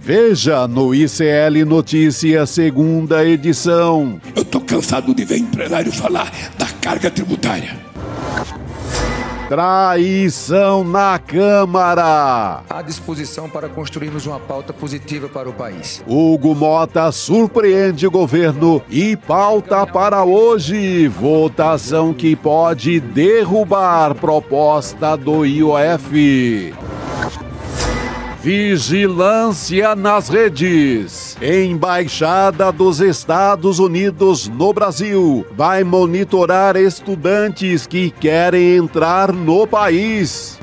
Veja no ICL Notícias, segunda edição. Eu tô cansado de ver empresário falar da carga tributária. Traição na Câmara. À disposição para construirmos uma pauta positiva para o país. Hugo Mota surpreende o governo e pauta para hoje. Votação que pode derrubar proposta do IOF. Vigilância nas redes. Embaixada dos Estados Unidos no Brasil vai monitorar estudantes que querem entrar no país.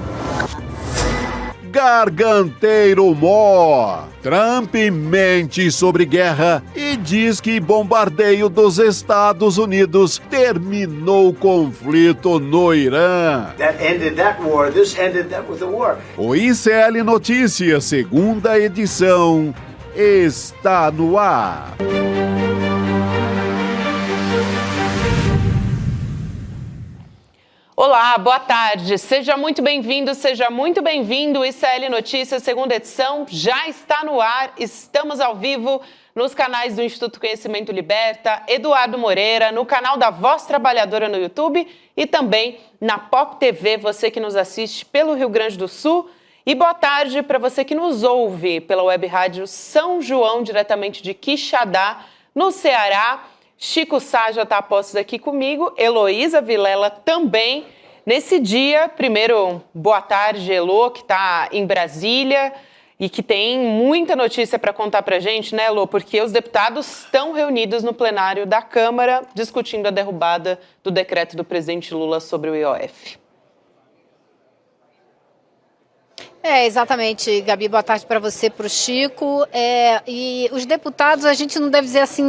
Garganteiro Mó. Trump mente sobre guerra e diz que bombardeio dos Estados Unidos terminou o conflito no Irã. That ended that war. This ended that with the war. O ICL Notícias, segunda edição, está no ar. Olá, boa tarde. Seja muito bem-vindo, seja muito bem-vindo. O ICL Notícias, segunda edição, já está no ar. Estamos ao vivo nos canais do Instituto Conhecimento Liberta, Eduardo Moreira, no canal da Voz Trabalhadora no YouTube e também na Pop TV, você que nos assiste pelo Rio Grande do Sul. E boa tarde para você que nos ouve pela web rádio São João, diretamente de Quixadá, no Ceará. Chico Sá já está a postos aqui comigo, Heloísa Vilela também. Nesse dia, primeiro, boa tarde, Elo, que está em Brasília e que tem muita notícia para contar para a gente, né, Elo? Porque os deputados estão reunidos no plenário da Câmara discutindo a derrubada do decreto do presidente Lula sobre o IOF. Exatamente, Gabi, boa tarde para você, para o Chico. E os deputados, a gente não deve dizer assim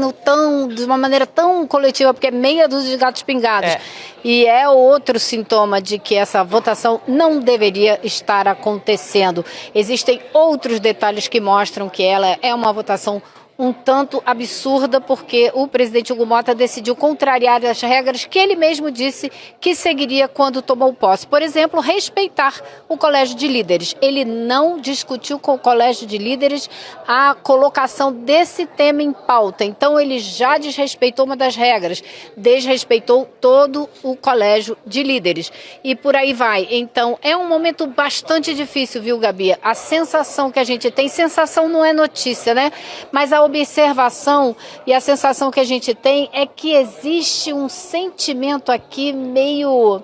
de uma maneira tão coletiva, porque é meia dúzia de gatos pingados. E é outro sintoma de que essa votação não deveria estar acontecendo. Existem outros detalhes que mostram que ela é uma votação um tanto absurda, porque o presidente Hugo Mota decidiu contrariar as regras que ele mesmo disse que seguiria quando tomou posse. Por exemplo, respeitar o Colégio de Líderes. Ele não discutiu com o Colégio de Líderes a colocação desse tema em pauta. Então, ele já desrespeitou uma das regras, desrespeitou todo o Colégio de Líderes. E por aí vai. Então, é um momento bastante difícil, viu, Gabi? A sensação que a gente tem, sensação não é notícia, né? Mas a observação e a sensação que a gente tem é que existe um sentimento aqui meio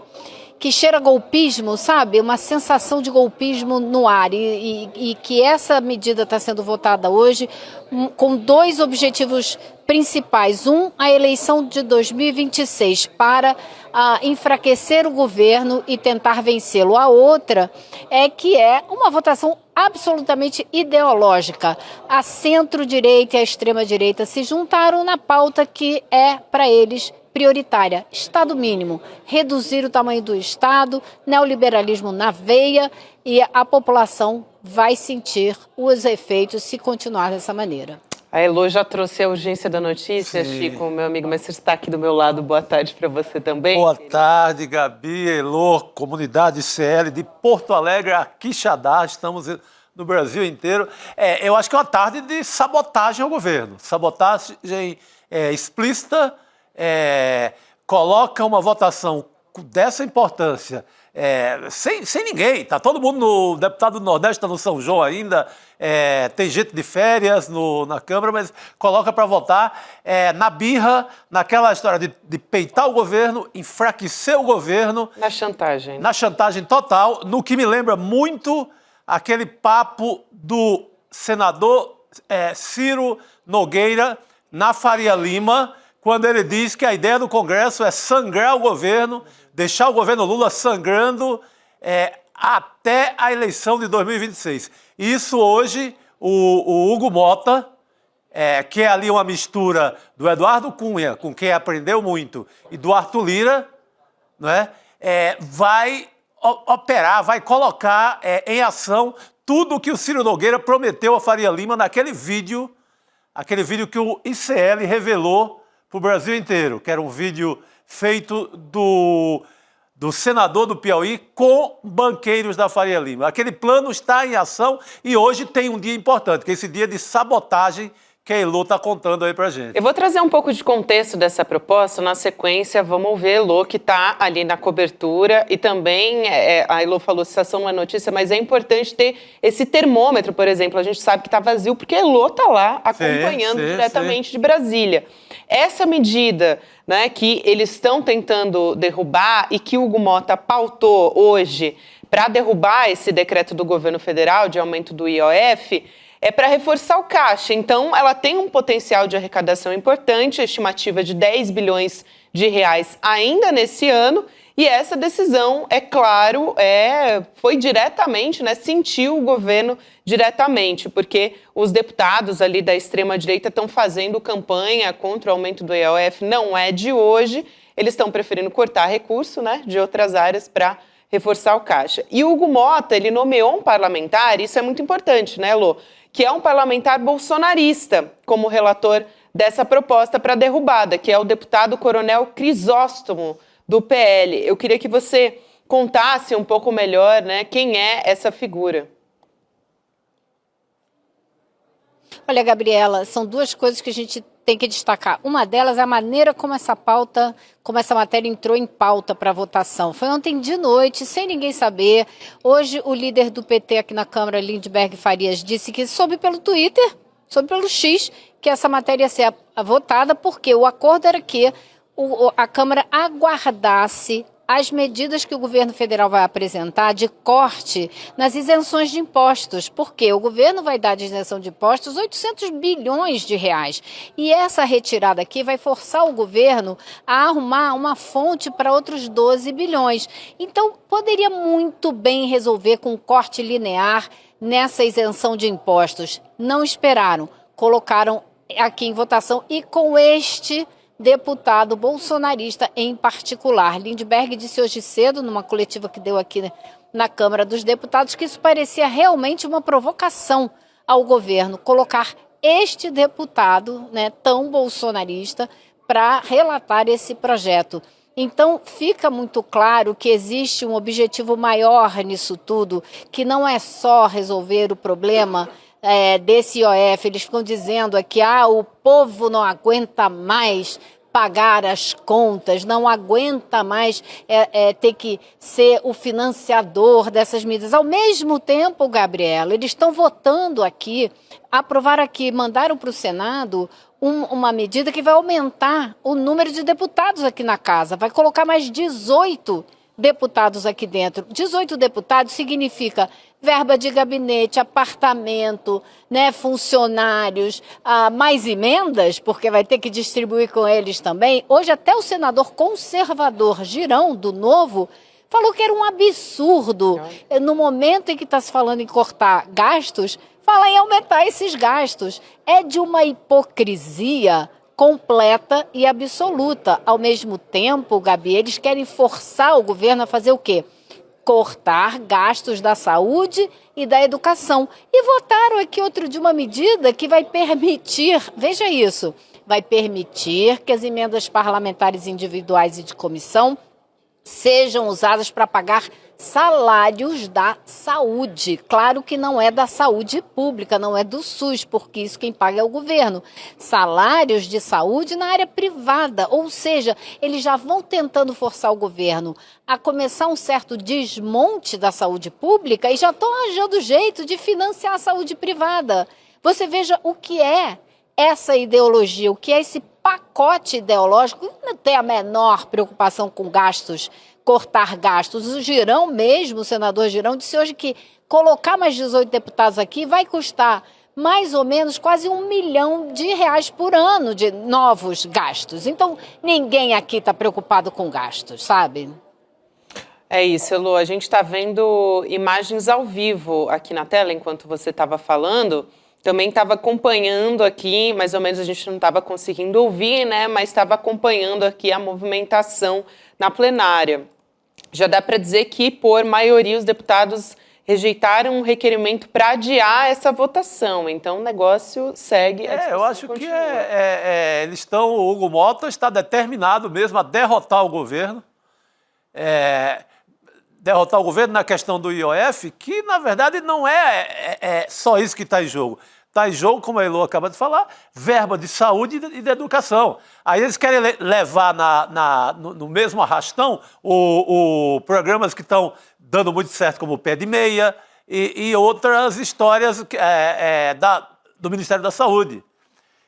que cheira golpismo, sabe? Uma sensação de golpismo no ar e que essa medida está sendo votada hoje com dois objetivos principais. Um, a eleição de 2026 para enfraquecer o governo e tentar vencê-lo. A outra é que é uma votação absolutamente ideológica. A centro-direita e a extrema-direita se juntaram na pauta que é, para eles, prioritária. Estado mínimo, reduzir o tamanho do Estado, neoliberalismo na veia, e a população vai sentir os efeitos se continuar dessa maneira. A Elo já trouxe a urgência da notícia, sim. Chico, meu amigo, mas você está aqui do meu lado. Boa tarde para você também. Boa tarde, Gabi, Elo, comunidade CL de Porto Alegre, a Quixadá, estamos no Brasil inteiro. Eu acho que é uma tarde de sabotagem ao governo, sabotagem explícita, coloca uma votação dessa importância, sem ninguém, tá todo mundo, no deputado do Nordeste está no São João ainda, tem gente de férias na Câmara, mas coloca para votar na birra, naquela história de peitar o governo, enfraquecer o governo. Na chantagem. Na chantagem total, no que me lembra muito aquele papo do senador Ciro Nogueira na Faria Lima, quando ele diz que a ideia do Congresso é sangrar o governo, deixar o governo Lula sangrando até a eleição de 2026. Isso hoje, o Hugo Mota, que é ali uma mistura do Eduardo Cunha, com quem aprendeu muito, e do Arthur Lira, né, vai operar, vai colocar em ação tudo o que o Ciro Nogueira prometeu a Faria Lima naquele vídeo que o ICL revelou para o Brasil inteiro, que era um vídeo feito do senador do Piauí com banqueiros da Faria Lima. Aquele plano está em ação e hoje tem um dia importante, que é esse dia de sabotagem que a Elô está contando aí pra gente. Eu vou trazer um pouco de contexto dessa proposta. Na sequência, vamos ouvir a Elô, que está ali na cobertura. E também, a Elô falou, citação não é notícia, mas é importante ter esse termômetro, por exemplo. A gente sabe que está vazio, porque a Elô está lá acompanhando diretamente de Brasília. Essa medida, né, que eles estão tentando derrubar e que o Hugo Mota pautou hoje para derrubar esse decreto do governo federal de aumento do IOF, é para reforçar o caixa. Então, ela tem um potencial de arrecadação importante, a estimativa de 10 bilhões de reais ainda nesse ano. E essa decisão, é claro, foi diretamente, né, sentiu o governo diretamente, porque os deputados ali da extrema-direita estão fazendo campanha contra o aumento do IOF, não é de hoje. Eles estão preferindo cortar recurso, né, de outras áreas para reforçar o caixa. E o Hugo Mota, ele nomeou um parlamentar, isso é muito importante, né, Lô? Que é um parlamentar bolsonarista, como relator dessa proposta para derrubada, que é o deputado Coronel Crisóstomo, do PL. Eu queria que você contasse um pouco melhor, né, quem é essa figura. Olha, Gabriela, são duas coisas que a gente tem que destacar. Uma delas é a maneira como essa matéria entrou em pauta para votação. Foi ontem de noite, sem ninguém saber. Hoje, o líder do PT aqui na Câmara, Lindbergh Farias, disse que soube pelo Twitter, soube pelo X, que essa matéria ia ser votada, porque o acordo era que a Câmara aguardasse as medidas que o governo federal vai apresentar de corte nas isenções de impostos, porque o governo vai dar de isenção de impostos 800 bilhões de reais. E essa retirada aqui vai forçar o governo a arrumar uma fonte para outros 12 bilhões. Então, poderia muito bem resolver com um corte linear nessa isenção de impostos. Não esperaram, colocaram aqui em votação e com este deputado bolsonarista em particular. Lindbergh disse hoje cedo, numa coletiva que deu aqui na Câmara dos Deputados, que isso parecia realmente uma provocação ao governo, colocar este deputado, né, tão bolsonarista, para relatar esse projeto. Então, fica muito claro que existe um objetivo maior nisso tudo, que não é só resolver o problema desse IOF. Eles ficam dizendo aqui, o povo não aguenta mais pagar as contas, não aguenta mais ter que ser o financiador dessas medidas. Ao mesmo tempo, Gabriela, eles estão votando aqui, aprovaram aqui, mandaram para o Senado uma medida que vai aumentar o número de deputados aqui na casa, vai colocar mais 18 deputados aqui dentro. 18 deputados significa verba de gabinete, apartamento, né, funcionários, mais emendas, porque vai ter que distribuir com eles também. Hoje até o senador conservador Girão, do Novo, falou que era um absurdo, no momento em que está se falando em cortar gastos, falar em aumentar esses gastos. É de uma hipocrisia completa e absoluta. Ao mesmo tempo, Gabi, eles querem forçar o governo a fazer o quê? Cortar gastos da saúde e da educação. E votaram aqui outro de uma medida que vai permitir, veja isso, vai permitir que as emendas parlamentares individuais e de comissão sejam usadas para pagar salários da saúde. Claro que não é da saúde pública, não é do SUS, porque isso quem paga é o governo. Salários de saúde na área privada, ou seja, eles já vão tentando forçar o governo a começar um certo desmonte da saúde pública e já estão arranjando jeito de financiar a saúde privada. Você veja o que é essa ideologia, o que é esse pacote ideológico, que não tem a menor preocupação com gastos, cortar gastos. O Girão mesmo, o senador Girão, disse hoje que colocar mais 18 deputados aqui vai custar mais ou menos quase R$1 milhão por ano de novos gastos. Então, ninguém aqui está preocupado com gastos, sabe? É isso, Elô. A gente está vendo imagens ao vivo aqui na tela, enquanto você estava falando. Também estava acompanhando aqui, mais ou menos a gente não estava conseguindo ouvir, né? Mas estava acompanhando aqui a movimentação na plenária. Já dá para dizer que, por maioria, os deputados rejeitaram um requerimento para adiar essa votação. Então, o negócio segue. Eu acho que eles estão. O Hugo Mota está determinado mesmo a derrotar o governo. derrotar o governo na questão do IOF, que, na verdade, não é só isso que está em jogo. Está em jogo, como a Elô acaba de falar, verba de saúde e de educação. Aí eles querem levar no mesmo arrastão programas que estão dando muito certo, como o Pé de Meia e outras histórias do Ministério da Saúde,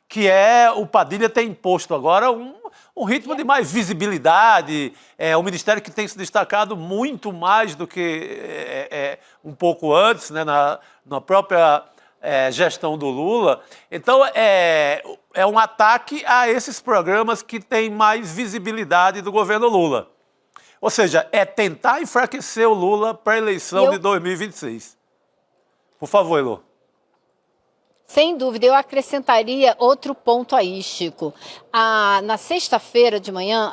que o Padilha tem imposto agora um ritmo de mais visibilidade, um ministério que tem se destacado muito mais do que um pouco antes, né, na própria gestão do Lula. Então, é um ataque a esses programas que têm mais visibilidade do governo Lula. Ou seja, é tentar enfraquecer o Lula para a eleição de 2026. Por favor, Elô. Sem dúvida, eu acrescentaria outro ponto aí, Chico. Na sexta-feira de manhã,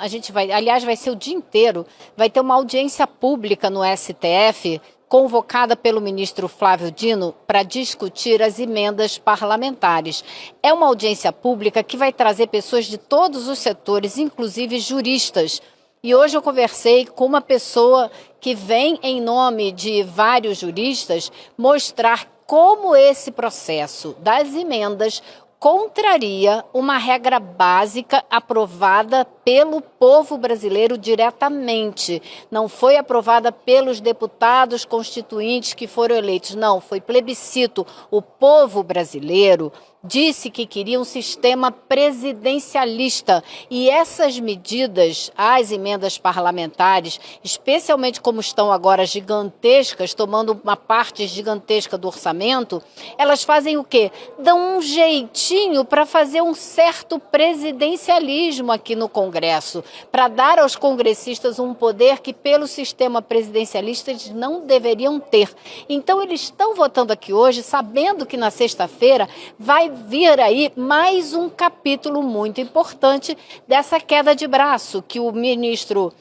vai ser o dia inteiro, vai ter uma audiência pública no STF, convocada pelo ministro Flávio Dino para discutir as emendas parlamentares. É uma audiência pública que vai trazer pessoas de todos os setores, inclusive juristas. E hoje eu conversei com uma pessoa que vem em nome de vários juristas mostrar como esse processo das emendas contraria uma regra básica aprovada pelo povo brasileiro diretamente. Não foi aprovada pelos deputados constituintes que foram eleitos, não, foi plebiscito. O povo brasileiro disse que queria um sistema presidencialista e essas medidas, as emendas parlamentares, especialmente como estão agora gigantescas, tomando uma parte gigantesca do orçamento, elas fazem o quê? Dão um jeitinho para fazer um certo presidencialismo aqui no Congresso, para dar aos congressistas um poder que pelo sistema presidencialista eles não deveriam ter. Então eles estão votando aqui hoje, sabendo que na sexta-feira vai vir aí mais um capítulo muito importante dessa queda de braço que o ministro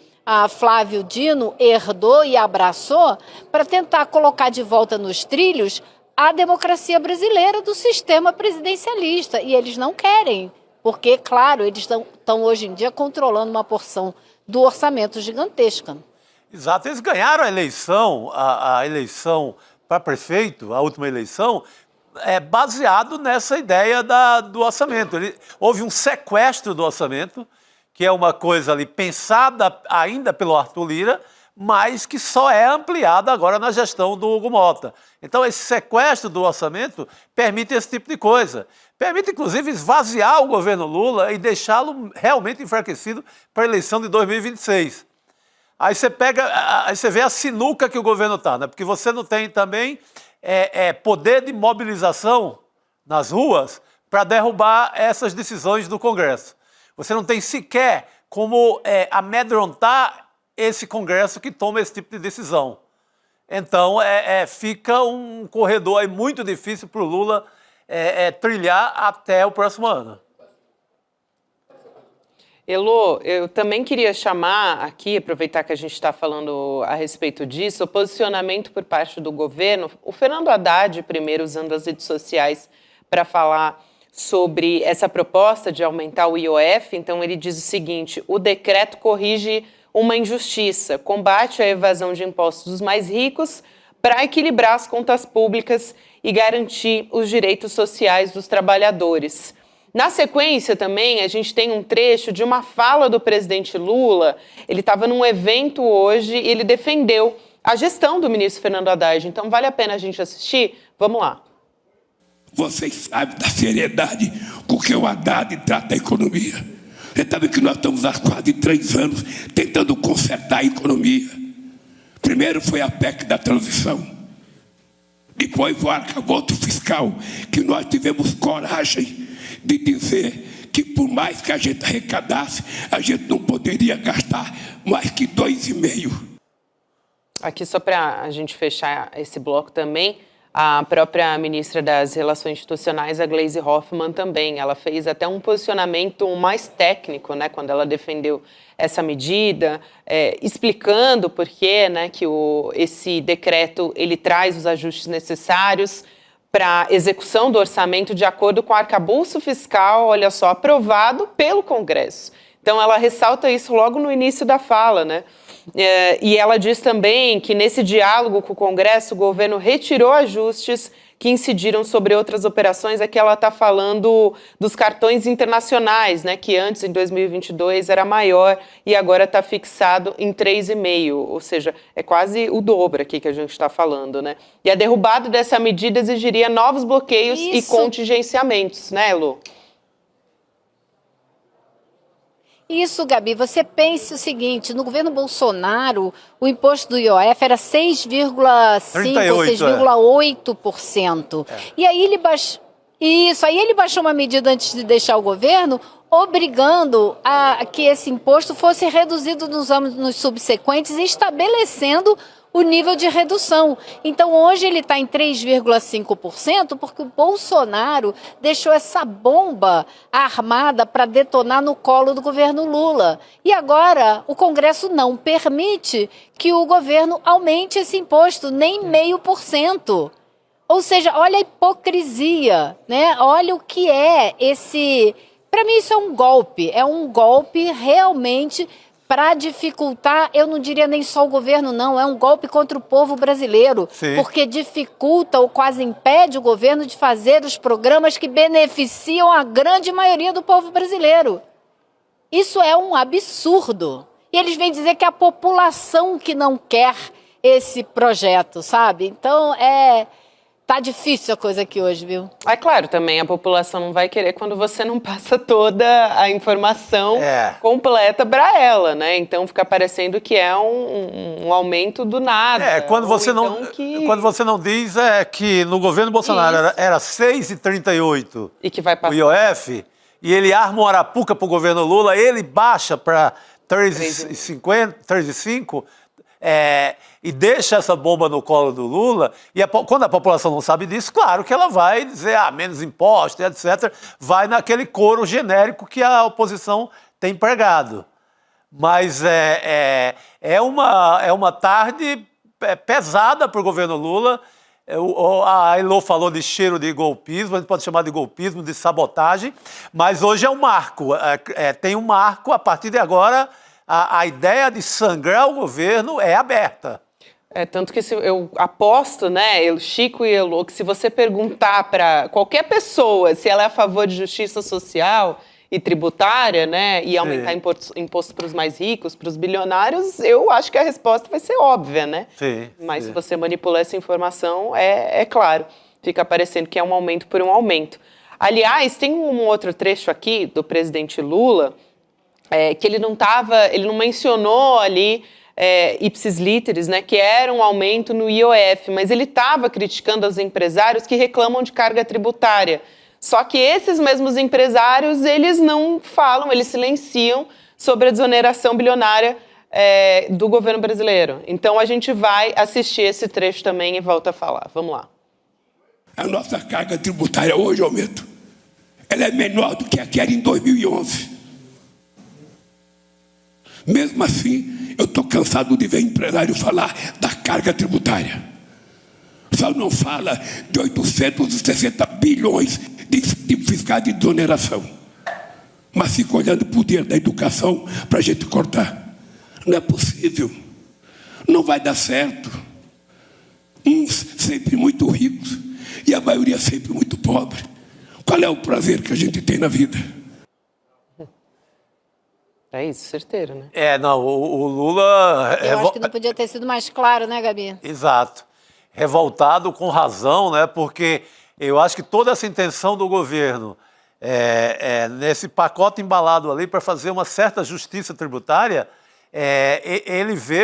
Flávio Dino herdou e abraçou para tentar colocar de volta nos trilhos a democracia brasileira do sistema presidencialista. E eles não querem, porque, claro, eles estão hoje em dia controlando uma porção do orçamento gigantesca. Exato, eles ganharam a eleição para prefeito, a última eleição, baseado nessa ideia do orçamento. Houve um sequestro do orçamento, que é uma coisa ali pensada ainda pelo Arthur Lira, mas que só é ampliada agora na gestão do Hugo Mota. Então, esse sequestro do orçamento permite esse tipo de coisa. Permite, inclusive, esvaziar o governo Lula e deixá-lo realmente enfraquecido para a eleição de 2026. Aí você vê a sinuca que o governo está, né? Porque você não tem também poder de mobilização nas ruas para derrubar essas decisões do Congresso. Você não tem sequer como amedrontar esse Congresso que toma esse tipo de decisão. Então, fica um corredor aí muito difícil para o Lula trilhar até o próximo ano. Elô, eu também queria chamar aqui, aproveitar que a gente está falando a respeito disso, o posicionamento por parte do governo. O Fernando Haddad, primeiro, usando as redes sociais para falar sobre essa proposta de aumentar o IOF. Então, ele diz o seguinte: o decreto corrige uma injustiça, combate a evasão de impostos dos mais ricos para equilibrar as contas públicas e garantir os direitos sociais dos trabalhadores. Na sequência também, a gente tem um trecho de uma fala do presidente Lula. Ele estava num evento hoje e ele defendeu a gestão do ministro Fernando Haddad. Então, vale a pena a gente assistir? Vamos lá. Vocês sabem da seriedade com que o Haddad trata a economia. Você sabe que nós estamos há quase 3 anos tentando consertar a economia. Primeiro foi a PEC da transição. Depois o arcabouço fiscal, que nós tivemos coragem de dizer que por mais que a gente arrecadasse, a gente não poderia gastar mais que 2,5%. Aqui, só para a gente fechar esse bloco também, a própria ministra das Relações Institucionais, a Gleisi Hoffmann, também, ela fez até um posicionamento mais técnico, né, quando ela defendeu essa medida, explicando por que, né, que esse decreto ele traz os ajustes necessários para execução do orçamento de acordo com o arcabouço fiscal, olha só, aprovado pelo Congresso. Então, ela ressalta isso logo no início da fala, né? E ela diz também que nesse diálogo com o Congresso, o governo retirou ajustes que incidiram sobre outras operações. Aqui ela está falando dos cartões internacionais, né, que antes, em 2022, era maior e agora está fixado em 3,5, ou seja, é quase o dobro aqui que a gente está falando, né? E a derrubada dessa medida exigiria novos bloqueios e contingenciamentos, né, Lu? Isso, Gabi, você pense o seguinte, no governo Bolsonaro, o imposto do IOF era 6,5% ou 6,8%. E aí ele baixou uma medida antes de deixar o governo, obrigando a que esse imposto fosse reduzido nos anos subsequentes e estabelecendo o nível de redução. Então, hoje ele está em 3,5% porque o Bolsonaro deixou essa bomba armada para detonar no colo do governo Lula. E agora o Congresso não permite que o governo aumente esse imposto, nem 0,5%. Ou seja, olha a hipocrisia, né? Olha o que é esse... Para mim isso é um golpe realmente para dificultar, eu não diria nem só o governo, não, é um golpe contra o povo brasileiro, porque dificulta ou quase impede o governo de fazer os programas que beneficiam a grande maioria do povo brasileiro. Isso é um absurdo. E eles vêm dizer que é a população que não quer esse projeto, sabe? Então, tá difícil a coisa aqui hoje, viu? É claro, também a população não vai querer quando você não passa toda a informação completa para ela, né? Então fica parecendo que é um aumento do nada. Quando você não diz que no governo Bolsonaro era 6,38 e que vai passar o IOF, e ele arma uma arapuca para o governo Lula, ele baixa para 3,5, e deixa essa bomba no colo do Lula, e quando a população não sabe disso, claro que ela vai dizer, menos impostos, etc., vai naquele coro genérico que a oposição tem pregado. Mas é uma tarde pesada para o governo Lula. A Elô falou de cheiro de golpismo, a gente pode chamar de golpismo, de sabotagem, mas hoje é um marco, tem um marco, a partir de agora, a ideia de sangrar o governo é aberta. Tanto que eu aposto, né, Chico e Elô, que se você perguntar para qualquer pessoa se ela é a favor de justiça social e tributária, né, e aumentar imposto para os mais ricos, para os bilionários, eu acho que a resposta vai ser óbvia, né? Mas se você manipular essa informação, é claro, fica parecendo que é um aumento por um aumento. Aliás, tem um outro trecho aqui do presidente Lula, que ele não mencionou ali ipsis literis, né, que era um aumento no IOF, mas ele estava criticando os empresários que reclamam de carga tributária. Só que esses mesmos empresários, eles não falam, eles silenciam sobre a desoneração bilionária do governo brasileiro. Então a gente vai assistir esse trecho também e volta a falar. Vamos lá. A nossa carga tributária hoje, aumento, ela é menor do que a que era em 2011. Mesmo assim, eu estou cansado de ver empresário falar da carga tributária. Só não fala de 860 bilhões de fiscais de desoneração. Mas fica olhando para o dinheiro da educação para a gente cortar. Não é possível. Não vai dar certo. Uns sempre muito ricos e a maioria sempre muito pobre. Qual é o prazer que a gente tem na vida? É isso, certeiro, né? O Lula... Eu acho que não podia ter sido mais claro, né, Gabi? Exato. Revoltado com razão, né? Porque eu acho que toda essa intenção do governo, nesse pacote embalado ali para fazer uma certa justiça tributária,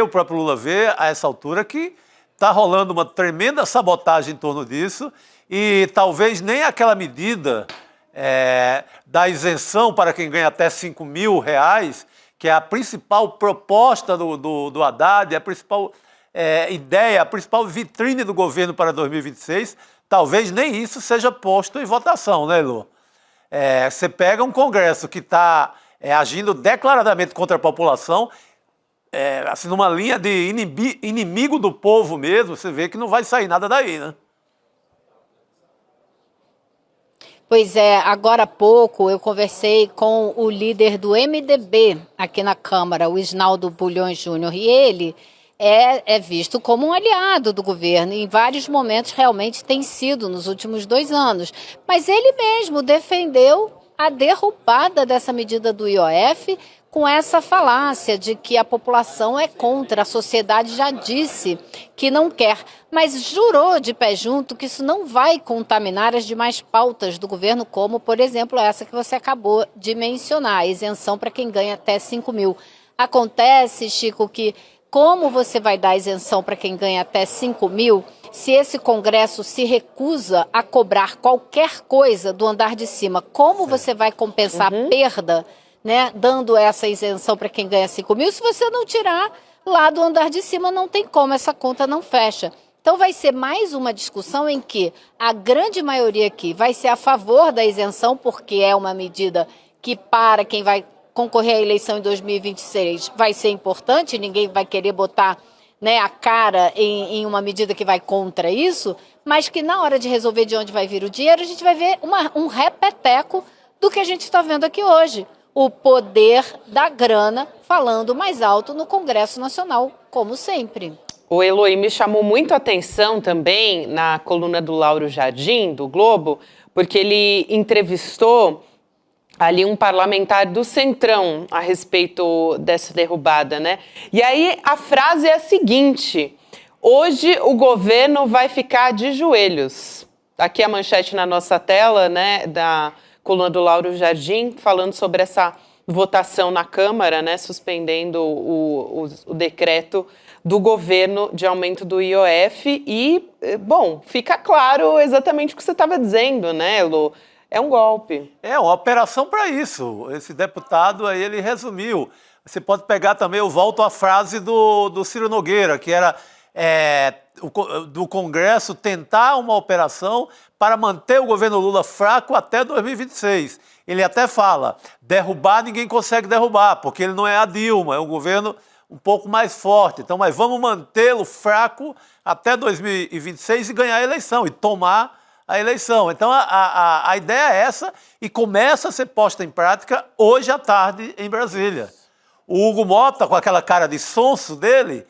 o próprio Lula vê a essa altura que está rolando uma tremenda sabotagem em torno disso e talvez nem aquela medida... da isenção para quem ganha até R$5.000, que é a principal proposta do Haddad, a principal ideia, a principal vitrine do governo para 2026, talvez nem isso seja posto em votação, né, Elô? Você pega um Congresso que está agindo declaradamente contra a população, assim, numa linha de inimigo do povo mesmo, você vê que não vai sair nada daí, né? Pois é, agora há pouco eu conversei com o líder do MDB aqui na Câmara, o Isnaldo Bulhões Júnior, e ele é visto como um aliado do governo. Em vários momentos realmente tem sido nos últimos 2 anos. Mas ele mesmo defendeu a derrubada dessa medida do IOF com essa falácia de que a população é contra, a sociedade já disse que não quer, mas jurou de pé junto que isso não vai contaminar as demais pautas do governo, como, por exemplo, essa que você acabou de mencionar, a isenção para quem ganha até 5 mil. Acontece, Chico, que como você vai dar isenção para quem ganha até 5 mil, se esse Congresso se recusa a cobrar qualquer coisa do andar de cima? Como você vai compensar a perda, né, dando essa isenção para quem ganha 5 mil? Se você não tirar lá do andar de cima, não tem como, essa conta não fecha. Então vai ser mais uma discussão em que a grande maioria aqui vai ser a favor da isenção, porque é uma medida que para quem vai concorrer à eleição em 2026 vai ser importante, ninguém vai querer botar, né, a cara em uma medida que vai contra isso, mas que na hora de resolver de onde vai vir o dinheiro, a gente vai ver um repeteco do que a gente está vendo aqui hoje. O poder da grana falando mais alto no Congresso Nacional, como sempre. O Eloy, me chamou muito a atenção também na coluna do Lauro Jardim, do Globo, porque ele entrevistou ali um parlamentar do Centrão a respeito dessa derrubada, né? E aí a frase é a seguinte: hoje o governo vai ficar de joelhos. Aqui a manchete na nossa tela, né, da coluna do Lauro Jardim, falando sobre essa votação na Câmara, né, suspendendo o decreto do governo de aumento do IOF. E, bom, fica claro exatamente o que você estava dizendo, né, Elo? É um golpe. É uma operação para isso. Esse deputado aí, ele resumiu. Você pode pegar também, eu volto à frase do Ciro Nogueira, que era do Congresso tentar uma operação para manter o governo Lula fraco até 2026. Ele até fala, derrubar ninguém consegue derrubar, porque ele não é a Dilma, é um governo um pouco mais forte. Então, mas vamos mantê-lo fraco até 2026 e ganhar a eleição, e tomar a eleição. Então, a ideia é essa e começa a ser posta em prática hoje à tarde em Brasília. O Hugo Mota, com aquela cara de sonso dele,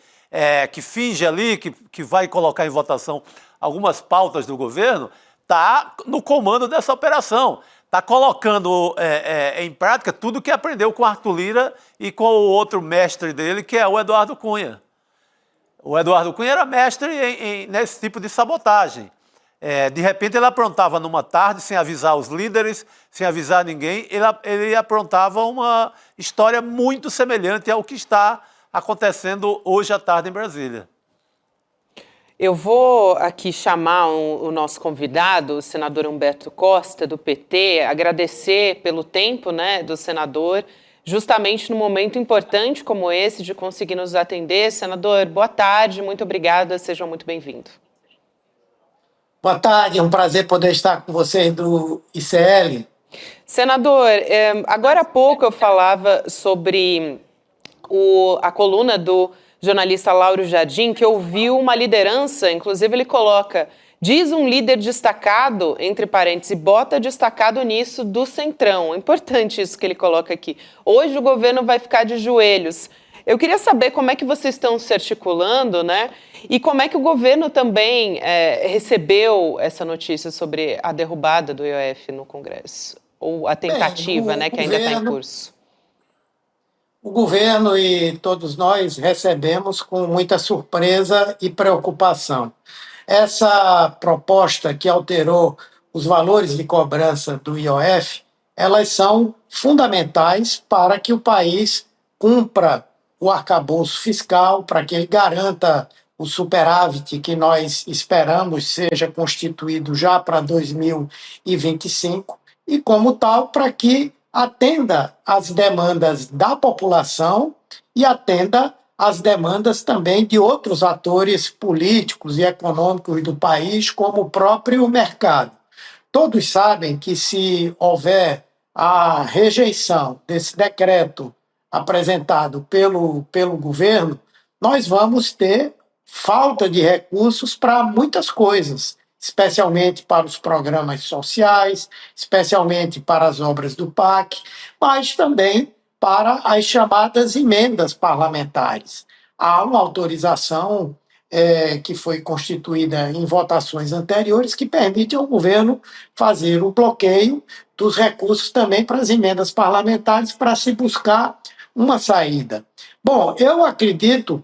que finge ali que vai colocar em votação algumas pautas do governo, está no comando dessa operação. Está colocando em prática tudo que aprendeu com Arthur Lira e com o outro mestre dele, que é o Eduardo Cunha. O Eduardo Cunha era mestre nesse tipo de sabotagem. De repente ele aprontava numa tarde, sem avisar os líderes, sem avisar ninguém, ele aprontava uma história muito semelhante ao que está acontecendo hoje à tarde em Brasília. Eu vou aqui chamar o nosso convidado, o senador Humberto Costa, do PT, agradecer pelo tempo, né, do senador, justamente num momento importante como esse de conseguir nos atender. Senador, boa tarde, muito obrigada, seja muito bem-vindo. Boa tarde, é um prazer poder estar com vocês do ICL. Senador, agora há pouco eu falava sobre a coluna do jornalista Lauro Jardim, que ouviu uma liderança, inclusive ele coloca, diz um líder destacado, entre parênteses, e bota destacado nisso do Centrão. É importante isso que ele coloca aqui. Hoje o governo vai ficar de joelhos. Eu queria saber como é que vocês estão se articulando, né? E como é que o governo também recebeu essa notícia sobre a derrubada do IOF no Congresso? Ou a tentativa, né, que ainda está em curso? O governo e todos nós recebemos com muita surpresa e preocupação. Essa proposta que alterou os valores de cobrança do IOF, elas são fundamentais para que o país cumpra o arcabouço fiscal, para que ele garanta o superávit que nós esperamos seja constituído já para 2025 e, como tal, para que atenda às demandas da população e atenda às demandas também de outros atores políticos e econômicos do país, como o próprio mercado. Todos sabem que se houver a rejeição desse decreto apresentado pelo governo, nós vamos ter falta de recursos para muitas coisas, especialmente para os programas sociais, especialmente para as obras do PAC, mas também para as chamadas emendas parlamentares. Há uma autorização que foi constituída em votações anteriores que permite ao governo fazer o bloqueio dos recursos também para as emendas parlamentares para se buscar uma saída. Bom, eu acredito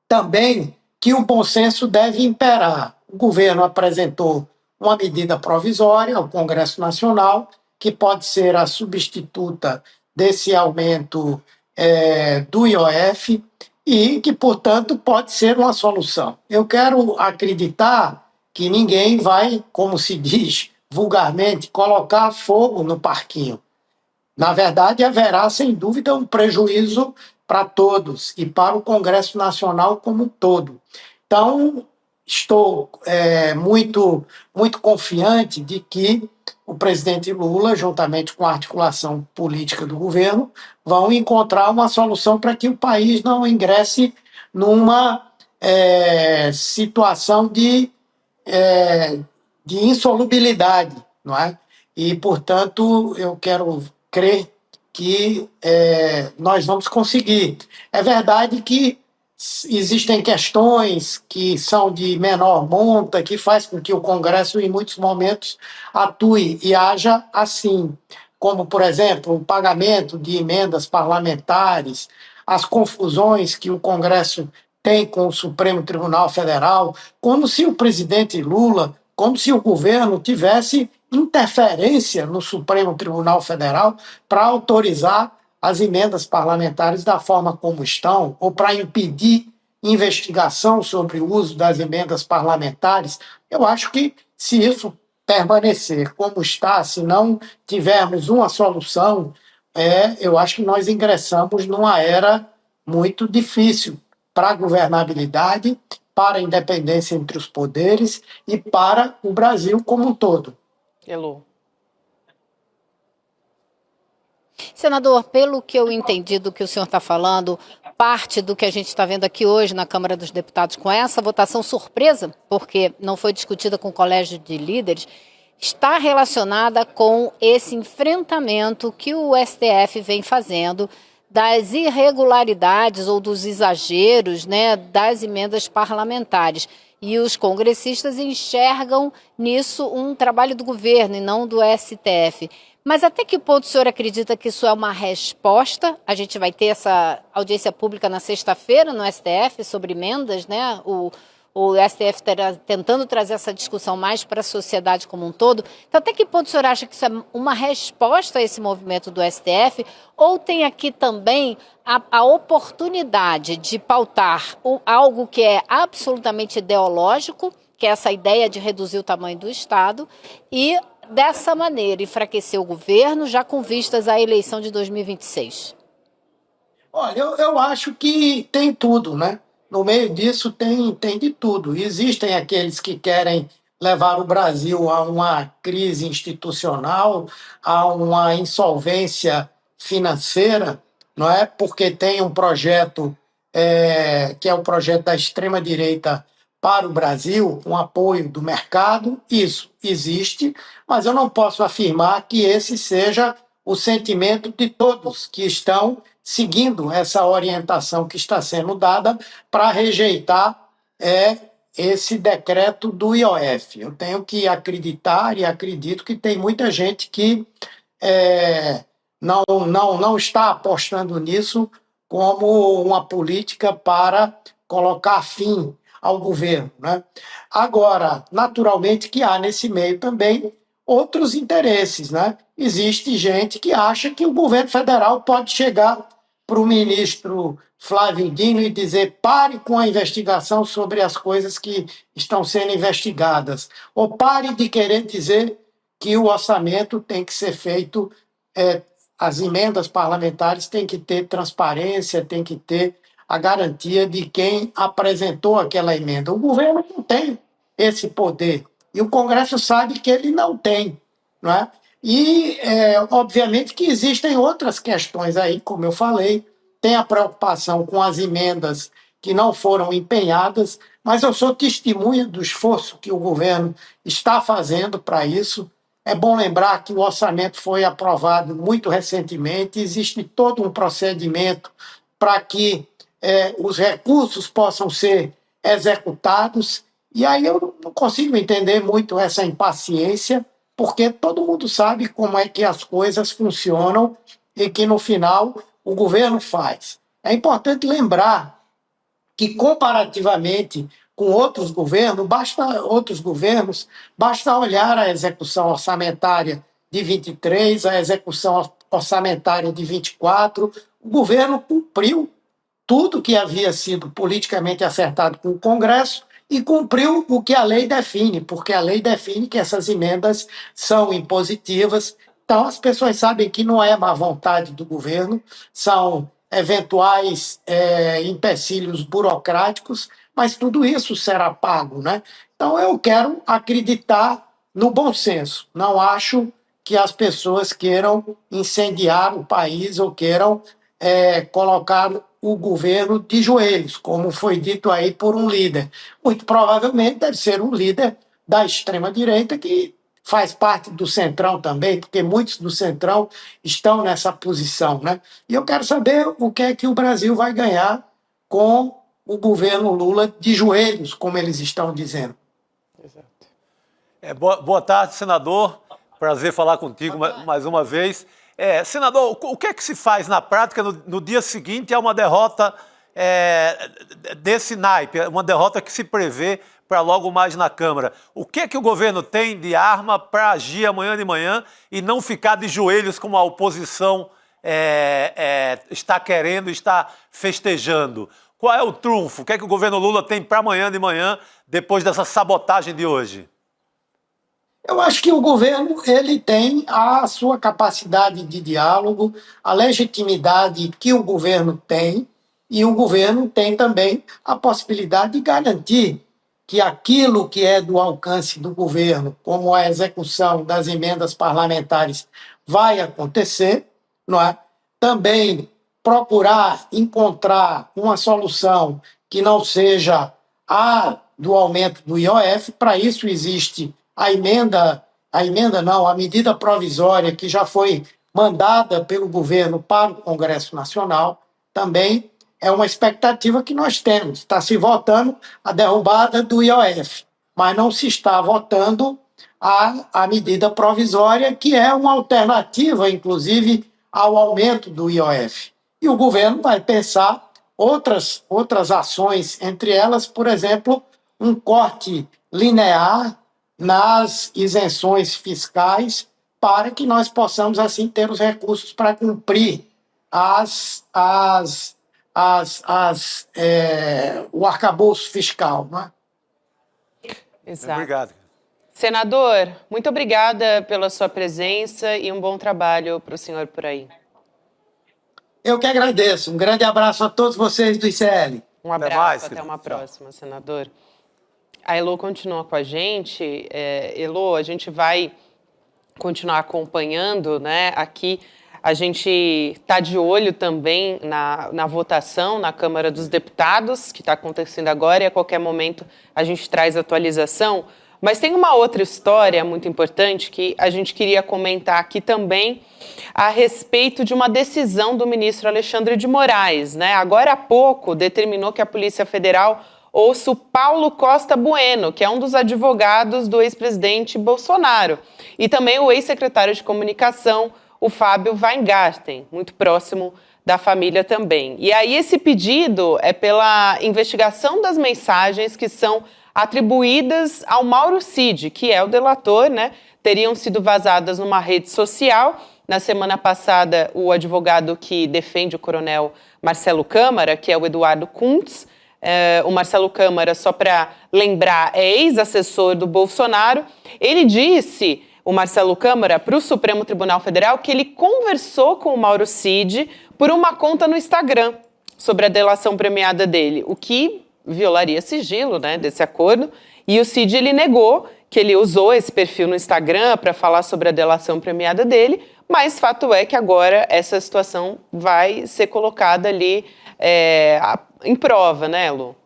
também que o bom senso deve imperar. O governo apresentou uma medida provisória ao Congresso Nacional, que pode ser a substituta desse aumento do IOF e que, portanto, pode ser uma solução. Eu quero acreditar que ninguém vai, como se diz vulgarmente, colocar fogo no parquinho. Na verdade, haverá, sem dúvida, um prejuízo para todos e para o Congresso Nacional como um todo. Então, estou muito confiante de que o presidente Lula, juntamente com a articulação política do governo, vão encontrar uma solução para que o país não ingresse numa situação de insolubilidade, não é? E, portanto, eu quero crer que nós vamos conseguir. É verdade que existem questões que são de menor monta, que faz com que o Congresso, em muitos momentos, atue e haja assim, como, por exemplo, o pagamento de emendas parlamentares, as confusões que o Congresso tem com o Supremo Tribunal Federal, como se o presidente Lula, como se o governo tivesse interferência no Supremo Tribunal Federal para autorizar as emendas parlamentares da forma como estão, ou para impedir investigação sobre o uso das emendas parlamentares. Eu acho que, se isso permanecer como está, se não tivermos uma solução, eu acho que nós ingressamos numa era muito difícil para a governabilidade, para a independência entre os poderes e para o Brasil como um todo. Elô. Senador, pelo que eu entendi do que o senhor está falando, parte do que a gente está vendo aqui hoje na Câmara dos Deputados com essa votação surpresa, porque não foi discutida com o Colégio de Líderes, está relacionada com esse enfrentamento que o STF vem fazendo das irregularidades ou dos exageros, né, das emendas parlamentares. E os congressistas enxergam nisso um trabalho do governo e não do STF. Mas até que ponto o senhor acredita que isso é uma resposta? A gente vai ter essa audiência pública na sexta-feira no STF sobre emendas, né? O STF está tentando trazer essa discussão mais para a sociedade como um todo. Então, até que ponto o senhor acha que isso é uma resposta a esse movimento do STF? Ou tem aqui também a oportunidade de pautar algo que é absolutamente ideológico, que é essa ideia de reduzir o tamanho do Estado, e dessa maneira enfraquecer o governo, já com vistas à eleição de 2026? Olha, eu acho que tem tudo, né? No meio disso tem de tudo. Existem aqueles que querem levar o Brasil a uma crise institucional, a uma insolvência financeira, não é? Porque tem um projeto que é o projeto da extrema-direita para o Brasil, um apoio do mercado. Isso existe, mas eu não posso afirmar que esse seja o sentimento de todos que estão seguindo essa orientação que está sendo dada para rejeitar esse decreto do IOF. Eu tenho que acreditar e acredito que tem muita gente que não está apostando nisso como uma política para colocar fim ao governo, né? Agora, naturalmente que há nesse meio também outros interesses, né? Existe gente que acha que o governo federal pode chegar para o ministro Flávio Dino e dizer: pare com a investigação sobre as coisas que estão sendo investigadas, ou pare de querer dizer que o orçamento tem que ser feito, as emendas parlamentares têm que ter transparência, tem que ter a garantia de quem apresentou aquela emenda. O governo não tem esse poder e o Congresso sabe que ele não tem, não é? E, obviamente, que existem outras questões aí, como eu falei, tem a preocupação com as emendas que não foram empenhadas, mas eu sou testemunha do esforço que o governo está fazendo para isso. É bom lembrar que o orçamento foi aprovado muito recentemente, existe todo um procedimento para que os recursos possam ser executados, e aí eu não consigo entender muito essa impaciência, porque todo mundo sabe como é que as coisas funcionam e que, no final, o governo faz. É importante lembrar que, comparativamente com outros governos, basta olhar a execução orçamentária de 23, a execução orçamentária de 24, o governo cumpriu tudo que havia sido politicamente acertado com o Congresso e cumpriu o que a lei define, porque a lei define que essas emendas são impositivas. Então, as pessoas sabem que não é má vontade do governo, são eventuais empecilhos burocráticos, mas tudo isso será pago, né? Então, eu quero acreditar no bom senso. Não acho que as pessoas queiram incendiar o país ou queiram colocar o governo de joelhos, como foi dito aí por um líder. Muito provavelmente deve ser um líder da extrema-direita que faz parte do Centrão também, porque muitos do Centrão estão nessa posição, né? E eu quero saber o que é que o Brasil vai ganhar com o governo Lula de joelhos, como eles estão dizendo. Exato. Boa tarde, senador. Prazer falar contigo mais uma vez. Senador, o que é que se faz na prática no dia seguinte a uma derrota desse naipe, uma derrota que se prevê para logo mais na Câmara? O que é que o governo tem de arma para agir amanhã de manhã e não ficar de joelhos como a oposição está querendo, está festejando? Qual é o trunfo? O que é que o governo Lula tem para amanhã de manhã, depois dessa sabotagem de hoje? Eu acho que o governo ele tem a sua capacidade de diálogo, a legitimidade que o governo tem, e o governo tem também a possibilidade de garantir que aquilo que é do alcance do governo, como a execução das emendas parlamentares, vai acontecer, não é? Também procurar encontrar uma solução que não seja a do aumento do IOF. Para isso existe a medida provisória que já foi mandada pelo governo para o Congresso Nacional, também é uma expectativa que nós temos. Está se votando a derrubada do IOF, mas não se está votando a medida provisória, que é uma alternativa, inclusive, ao aumento do IOF. E o governo vai pensar outras ações, entre elas, por exemplo, um corte linear nas isenções fiscais, para que nós possamos, assim, ter os recursos para cumprir o arcabouço fiscal. Não é? Exato. Obrigado. Senador, muito obrigada pela sua presença e um bom trabalho para o senhor por aí. Eu que agradeço. Um grande abraço a todos vocês do ICL. Um abraço, até uma próxima, senador. A Elo continua com a gente. Elo, a gente vai continuar acompanhando, né? Aqui a gente está de olho também na votação na Câmara dos Deputados, que está acontecendo agora, e a qualquer momento a gente traz atualização. Mas tem uma outra história muito importante que a gente queria comentar aqui também a respeito de uma decisão do ministro Alexandre de Moraes, né? Agora há pouco determinou que a Polícia Federal ouça o Paulo Costa Bueno, que é um dos advogados do ex-presidente Bolsonaro, e também o ex-secretário de Comunicação, o Fábio Weingarten, muito próximo da família também. E aí esse pedido é pela investigação das mensagens que são atribuídas ao Mauro Cid, que é o delator, né? Teriam sido vazadas numa rede social. Na semana passada, o advogado que defende o coronel Marcelo Câmara, que é o Eduardo Kuntz, o Marcelo Câmara, só para lembrar, é ex-assessor do Bolsonaro, ele disse, o Marcelo Câmara, para o Supremo Tribunal Federal, que ele conversou com o Mauro Cid por uma conta no Instagram sobre a delação premiada dele, o que violaria sigilo, né, desse acordo, e o Cid ele negou que ele usou esse perfil no Instagram para falar sobre a delação premiada dele, mas fato é que agora essa situação vai ser colocada ali em prova, né, Lu?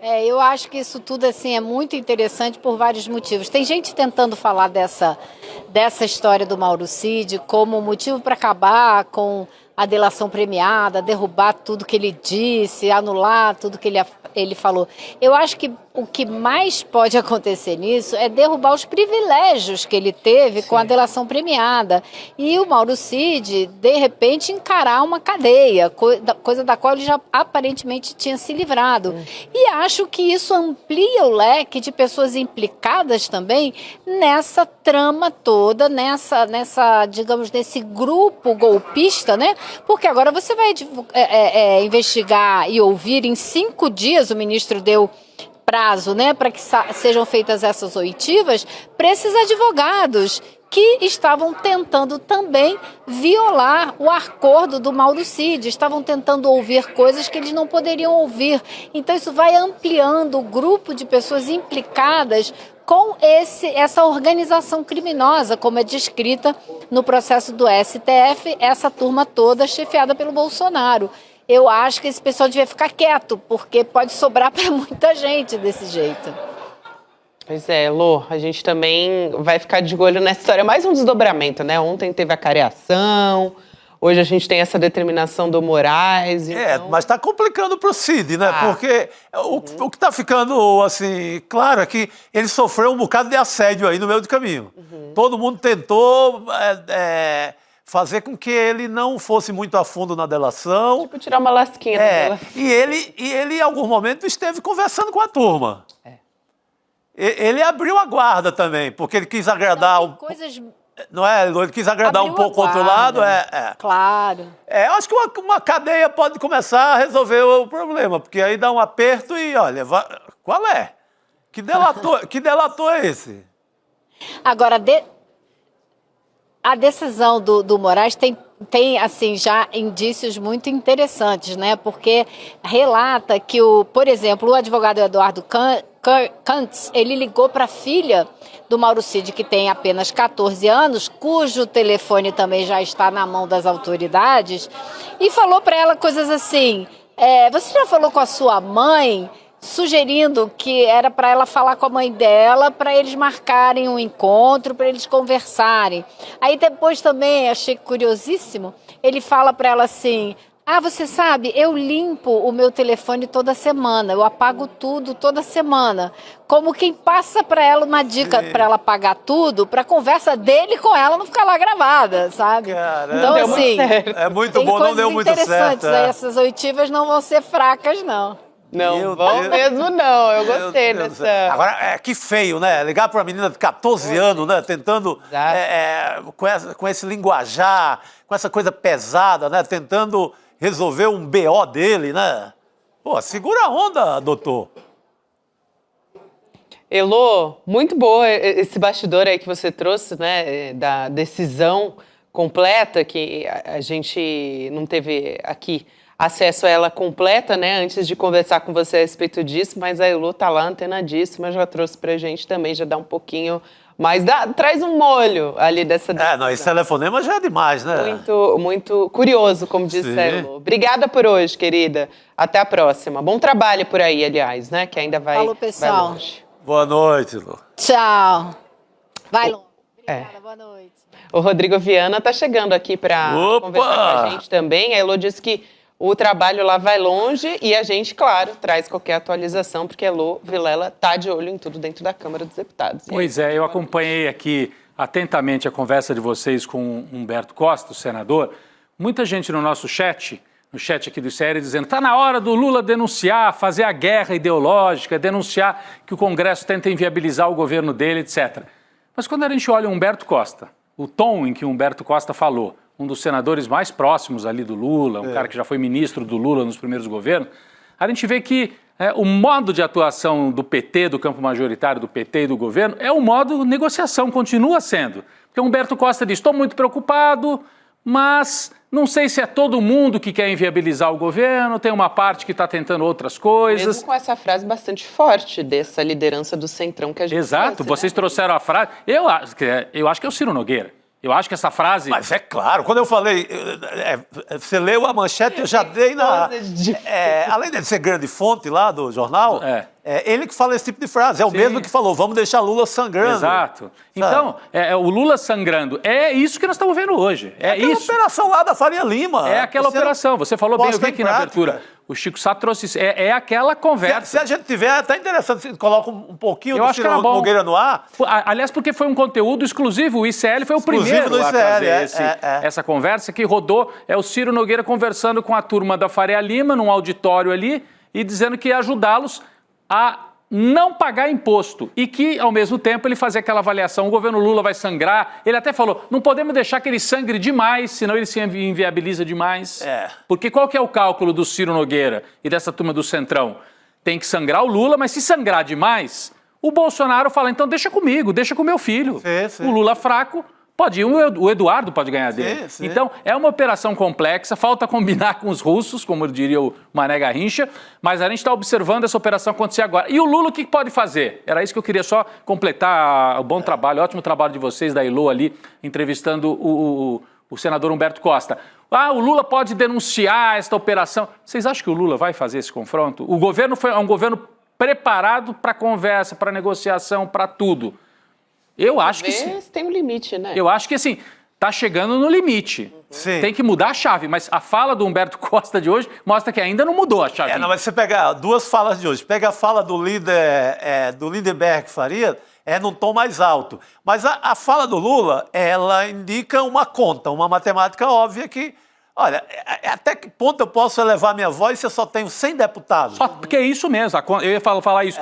Eu acho que isso tudo assim, é muito interessante por vários motivos. Tem gente tentando falar dessa história do Mauro Cid como motivo para acabar com a delação premiada, derrubar tudo que ele disse, anular tudo que ele falou. Eu acho que o que mais pode acontecer nisso é derrubar os privilégios que ele teve com a delação premiada. E o Mauro Cid, de repente, encarar uma cadeia, coisa da qual ele já aparentemente tinha se livrado. E acho que isso amplia o leque de pessoas implicadas também nessa trama toda, digamos, nesse grupo golpista, né? Porque agora você vai investigar e ouvir em 5 dias, o ministro deu prazo, né, para que sejam feitas essas oitivas, para esses advogados que estavam tentando também violar o acordo do Mauro Cid, estavam tentando ouvir coisas que eles não poderiam ouvir. Então isso vai ampliando o grupo de pessoas implicadas com essa organização criminosa, como é descrita no processo do STF, essa turma toda chefiada pelo Bolsonaro. Eu acho que esse pessoal devia ficar quieto, porque pode sobrar para muita gente desse jeito. Pois é, Lô, a gente também vai ficar de olho nessa história. Mais um desdobramento, né? Ontem teve a careação, hoje a gente tem essa determinação do Moraes. Então... mas está complicando para o Cid, né? Porque o que está ficando, assim, claro é que ele sofreu um bocado de assédio aí no meio do caminho. Todo mundo tentou... fazer com que ele não fosse muito a fundo na delação. Tipo, tirar uma lasquinha da delação. E ele, em algum momento, esteve conversando com a turma. Ele abriu a guarda também, porque ele quis agradar... Não é? Ele quis agradar um pouco o outro lado. Claro. Eu acho que uma cadeia pode começar a resolver o problema, porque aí dá um aperto e, olha, qual é? Que delator é esse? Agora, a decisão do Moraes tem, assim, já indícios muito interessantes, né? Porque relata que, por exemplo, o advogado Eduardo Cantz, ele ligou para a filha do Mauro Cid, que tem apenas 14 anos, cujo telefone também já está na mão das autoridades, e falou para ela coisas assim, você já falou com a sua mãe, sugerindo que era para ela falar com a mãe dela, para eles marcarem um encontro, para eles conversarem. Aí depois também, achei curiosíssimo, ele fala para ela assim, você sabe, eu limpo o meu telefone toda semana, eu apago tudo toda semana. Como quem passa para ela uma dica para ela apagar tudo, para a conversa dele com ela não ficar lá gravada, sabe? Caramba. Então, assim, é muito bom, não deu muito certo. Essas oitivas não vão ser fracas, não. Não, bom mesmo não, eu gostei dessa... Agora, que feio, né? Ligar para uma menina de 14 anos, né? Tentando, com esse linguajar, com essa coisa pesada, né? Tentando resolver um BO dele, né? Pô, segura a onda, doutor. Elô, muito boa esse bastidor aí que você trouxe, né? Da decisão completa, que a gente não teve aqui acesso a ela completa, né, antes de conversar com você a respeito disso, mas a Elô tá lá antenadíssima, já trouxe pra gente também, já dá um pouquinho mais, traz um molho ali dessa decisão. Não, esse telefonema já é demais, né? Muito, muito curioso, como disse a Elô. Obrigada por hoje, querida. Até a próxima. Bom trabalho por aí, aliás, né, que ainda vai, Falou, pessoal. vai longe. Boa noite, Elô. Tchau. Vai longe. Obrigada, boa noite. O Rodrigo Viana tá chegando aqui para conversar com a gente também. A Elô disse que o trabalho lá vai longe e a gente, claro, traz qualquer atualização, porque a Elô Vilela está de olho em tudo dentro da Câmara dos Deputados. Pois é, eu acompanhei aqui atentamente a conversa de vocês com Humberto Costa, o senador. Muita gente no nosso chat, no chat aqui do ICL, dizendo que está na hora do Lula denunciar, fazer a guerra ideológica, denunciar que o Congresso tenta inviabilizar o governo dele, etc. Mas quando a gente olha o Humberto Costa, o tom em que o Humberto Costa falou, um dos senadores mais próximos ali do Lula, um cara que já foi ministro do Lula nos primeiros governos, a gente vê que o modo de atuação do PT, do campo majoritário do PT e do governo, é um modo de negociação, continua sendo. Porque o Humberto Costa diz, estou muito preocupado, mas não sei se é todo mundo que quer inviabilizar o governo, tem uma parte que está tentando outras coisas. Mesmo com essa frase bastante forte dessa liderança do Centrão que a gente Exato, trouxe, vocês trouxeram a frase, eu acho que é o Ciro Nogueira. Eu acho que essa frase... Mas é claro, quando eu falei, você leu a manchete, eu já dei na... além de ser grande fonte lá do jornal, ele que fala esse tipo de frase, é o mesmo que falou, vamos deixar Lula sangrando. Exato. Então, o Lula sangrando, é isso que nós estamos vendo hoje. É aquela operação lá da Faria Lima. É aquela operação, você falou bem, eu vi aqui na abertura. O Chico Sá trouxe isso. É aquela conversa. Se a gente tiver, é até interessante, você coloca um pouquinho do Ciro Nogueira no ar. Aliás, porque foi um conteúdo exclusivo, o ICL foi o primeiro a trazer essa conversa que rodou. É o Ciro Nogueira conversando com a turma da Faria Lima, num auditório ali, e dizendo que ia ajudá-los a não pagar imposto e que, ao mesmo tempo, ele fazia aquela avaliação, o governo Lula vai sangrar. Ele até falou, não podemos deixar que ele sangre demais, senão ele se inviabiliza demais. Porque qual que é o cálculo do Ciro Nogueira e dessa turma do Centrão? Tem que sangrar o Lula, mas se sangrar demais, o Bolsonaro fala, então deixa comigo, deixa com o meu filho. O Lula fraco, pode ir, o Eduardo pode ganhar dele. Então, é uma operação complexa, falta combinar com os russos, como diria o Mané Garrincha, mas a gente está observando essa operação acontecer agora. E o Lula o que pode fazer? Era isso que eu queria só completar o bom trabalho, o ótimo trabalho de vocês, da Elo ali, entrevistando o senador Humberto Costa. O Lula pode denunciar esta operação. Vocês acham que o Lula vai fazer esse confronto? O governo é um governo preparado para conversa, para negociação, para tudo. Eu acho que sim. Tem um limite, né? Eu acho que, assim, tá chegando no limite. Tem que mudar a chave, mas a fala do Humberto Costa de hoje mostra que ainda não mudou a chave. Mas você pega duas falas de hoje, pega a fala do líder, do Lindenberg Faria, num tom mais alto. Mas a fala do Lula, ela indica uma conta, uma matemática óbvia que... Olha, até que ponto eu posso elevar minha voz se eu só tenho 100 deputados? Porque é isso mesmo, eu ia falar isso.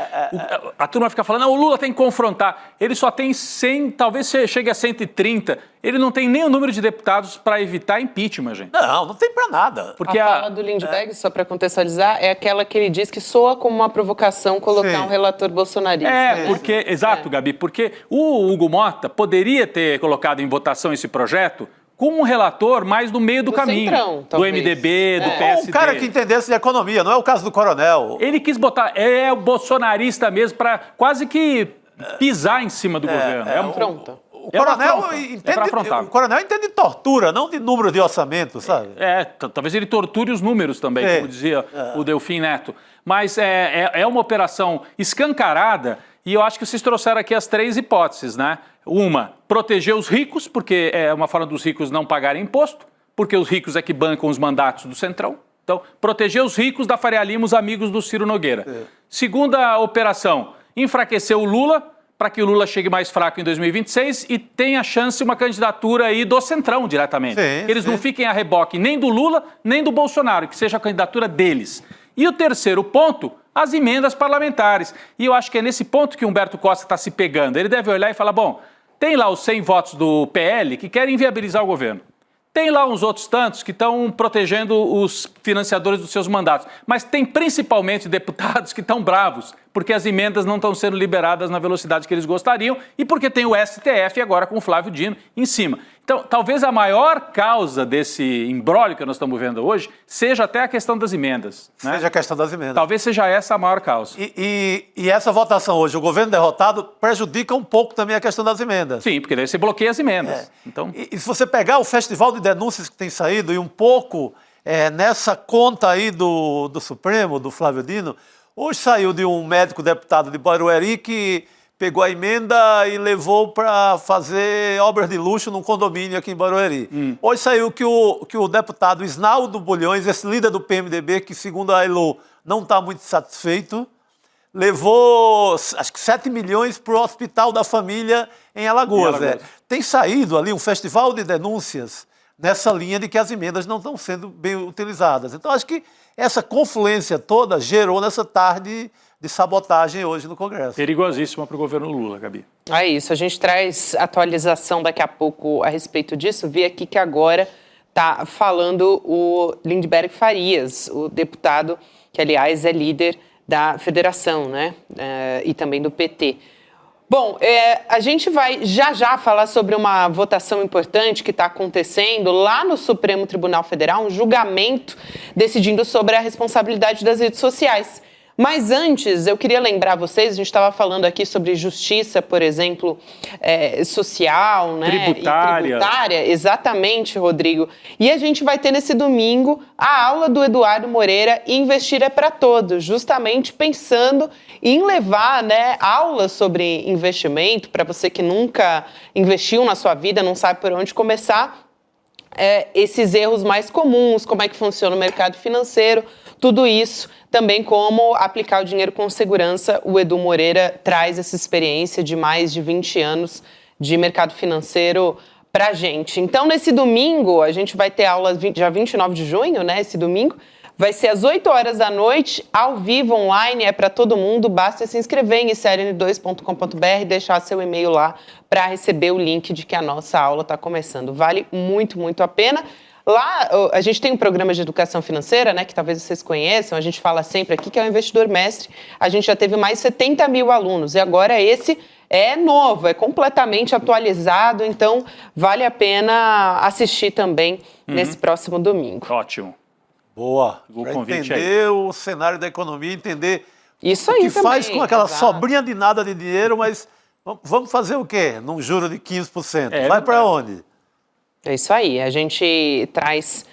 A turma fica falando, o Lula tem que confrontar. Ele só tem 100, talvez chegue a 130. Ele não tem nem o número de deputados para evitar impeachment, gente. Não tem para nada. Porque a fala do Lindbergh, só para contextualizar, é aquela que ele diz que soa como uma provocação colocar um relator bolsonarista. Exato, Gabi, porque o Hugo Mota poderia ter colocado em votação esse projeto com um relator mais no meio do caminho. Centrão, do MDB, do PSD. Ou um cara que entendesse de economia, não é o caso do Coronel. Ele quis botar, o bolsonarista mesmo, para quase que pisar em cima do governo. Pronto. O Coronel entende de tortura, não de número de orçamento, sabe? Talvez ele torture os números também, como dizia o Delfim Neto. Mas é uma operação escancarada e eu acho que vocês trouxeram aqui as 3 hipóteses, né? Uma, proteger os ricos, porque é uma forma dos ricos não pagarem imposto, porque os ricos é que bancam os mandatos do Centrão. Então, proteger os ricos da Faria Lima, os amigos do Ciro Nogueira. Segunda operação, enfraquecer o Lula, para que o Lula chegue mais fraco em 2026 e tenha chance uma candidatura aí do Centrão diretamente. Eles não fiquem a reboque nem do Lula, nem do Bolsonaro, que seja a candidatura deles. E o terceiro ponto, as emendas parlamentares. E eu acho que é nesse ponto que o Humberto Costa está se pegando. Ele deve olhar e falar, bom, tem lá os 100 votos do PL que querem inviabilizar o governo. Tem lá uns outros tantos que estão protegendo os financiadores dos seus mandatos. Mas tem principalmente deputados que estão bravos, porque as emendas não estão sendo liberadas na velocidade que eles gostariam e porque tem o STF agora com o Flávio Dino em cima. Então, talvez a maior causa desse imbróglio que nós estamos vendo hoje seja até a questão das emendas. Né? Seja a questão das emendas. Talvez seja essa a maior causa. E essa votação hoje, o governo derrotado, prejudica um pouco também a questão das emendas. Sim, porque daí você bloqueia as emendas. Então... E se você pegar o festival de denúncias que tem saído e um pouco nessa conta aí do Supremo, do Flávio Dino, hoje saiu de um médico deputado de Barueri que pegou a emenda e levou para fazer obras de luxo num condomínio aqui em Barueri. Hoje saiu que o deputado Isnaldo Bulhões, esse líder do PMDB, que segundo a Elo não está muito satisfeito, levou acho que 7 milhões para o Hospital da Família em Alagoas. Tem saído ali um festival de denúncias nessa linha de que as emendas não estão sendo bem utilizadas. Então acho que essa confluência toda gerou nessa tarde de sabotagem hoje no Congresso. Perigosíssima para o governo Lula, Gabi. É isso, a gente traz atualização daqui a pouco a respeito disso. Vi aqui que agora está falando o Lindbergh Farias, o deputado que, aliás, é líder da federação, né? E também do PT. Bom, a gente vai já falar sobre uma votação importante que está acontecendo lá no Supremo Tribunal Federal, um julgamento decidindo sobre a responsabilidade das redes sociais. Mas antes, eu queria lembrar vocês, a gente estava falando aqui sobre justiça, por exemplo, social, né? Tributária. E tributária, exatamente, Rodrigo. E a gente vai ter nesse domingo a aula do Eduardo Moreira, Investir é para Todos, justamente pensando em levar, né, aulas sobre investimento, para você que nunca investiu na sua vida, não sabe por onde começar, esses erros mais comuns, como é que funciona o mercado financeiro, tudo isso, também como aplicar o dinheiro com segurança. O Edu Moreira traz essa experiência de mais de 20 anos de mercado financeiro para a gente. Então, nesse domingo, a gente vai ter aula dia 29 de junho, né, esse domingo, vai ser às 8 horas da noite, ao vivo, online, é para todo mundo, basta se inscrever em icrn2.com.br e deixar seu e-mail lá para receber o link de que a nossa aula está começando. Vale muito, muito a pena. Lá, a gente tem um programa de educação financeira, né, que talvez vocês conheçam, a gente fala sempre aqui, que é o Investidor Mestre. A gente já teve mais de 70 mil alunos e agora esse é novo, é completamente atualizado, então vale a pena assistir também nesse próximo domingo. Ótimo. Boa. O convite entender o cenário da economia, entender isso o aí que também, faz com aquela exato. sobrinha de nada de dinheiro, mas vamos fazer o quê? Num juro de 15%. Vai para onde? É isso aí, a gente traz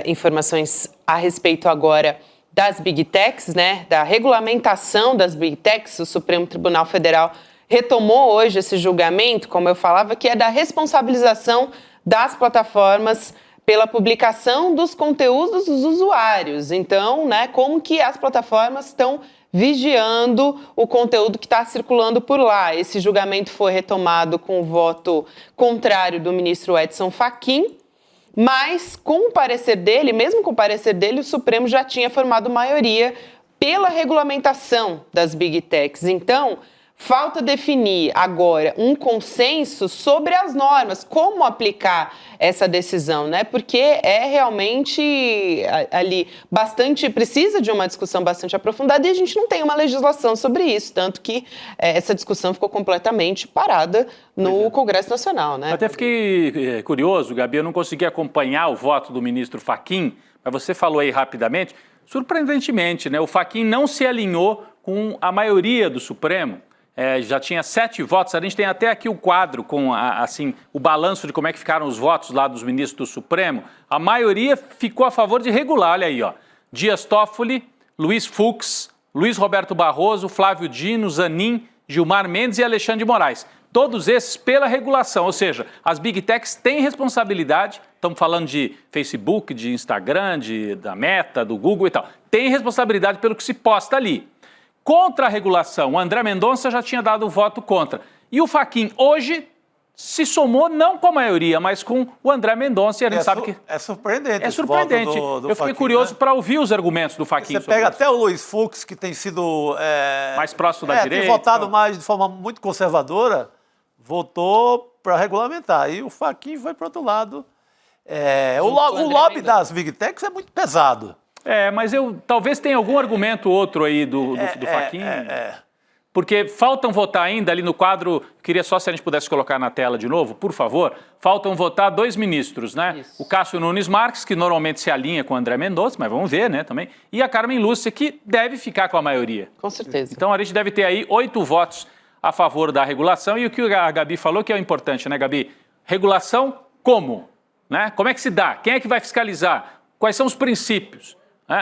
informações a respeito agora das Big Techs, né, da regulamentação das Big Techs. O Supremo Tribunal Federal retomou hoje esse julgamento, como eu falava, que é da responsabilização das plataformas pela publicação dos conteúdos dos usuários. Então, né, como que as plataformas estão vigiando o conteúdo que está circulando por lá. Esse julgamento foi retomado com o voto contrário do ministro Edson Fachin, mas com o parecer dele, mesmo com o parecer dele, o Supremo já tinha formado maioria pela regulamentação das Big Techs. Então, falta definir agora um consenso sobre as normas, como aplicar essa decisão, né? Porque é realmente ali precisa de uma discussão bastante aprofundada e a gente não tem uma legislação sobre isso, tanto que essa discussão ficou completamente parada no Congresso Nacional, né? Eu até fiquei curioso, Gabi, eu não consegui acompanhar o voto do ministro Fachin, mas você falou aí rapidamente, surpreendentemente, né? O Fachin não se alinhou com a maioria do Supremo. Já tinha 7 votos, a gente tem até aqui o quadro com assim, o balanço de como é que ficaram os votos lá dos ministros do Supremo. A maioria ficou a favor de regular, olha aí, ó. Dias Toffoli, Luiz Fux, Luiz Roberto Barroso, Flávio Dino, Zanin, Gilmar Mendes e Alexandre de Moraes. Todos esses pela regulação, ou seja, as Big Techs têm responsabilidade, estamos falando de Facebook, de Instagram, da Meta, do Google e tal, têm responsabilidade pelo que se posta ali. Contra a regulação, o André Mendonça já tinha dado o voto contra. E o Fachin hoje se somou não com a maioria, mas com o André Mendonça. E a gente sabe que é surpreendente. É surpreendente. Do eu fiquei Fachin, curioso, né, para ouvir os argumentos do Fachin. Você pega até o Luiz Fux, que tem sido mais próximo da direita. Tem votado mais de forma muito conservadora, votou para regulamentar. E o Fachin foi para o outro lado. O lobby das Big Techs é muito pesado. Mas talvez tenha algum argumento outro aí do Fachin. Porque faltam votar ainda ali no quadro, queria só se a gente pudesse colocar na tela de novo, por favor, faltam votar 2 ministros, né? Isso. O Cássio Nunes Marques, que normalmente se alinha com o André Mendonça, mas vamos ver, né, também, e a Carmen Lúcia, que deve ficar com a maioria. Com certeza. Então a gente deve ter aí 8 votos a favor da regulação, e o que a Gabi falou que é o importante, né, Gabi? Regulação como? Né? Como é que se dá? Quem é que vai fiscalizar? Quais são os princípios?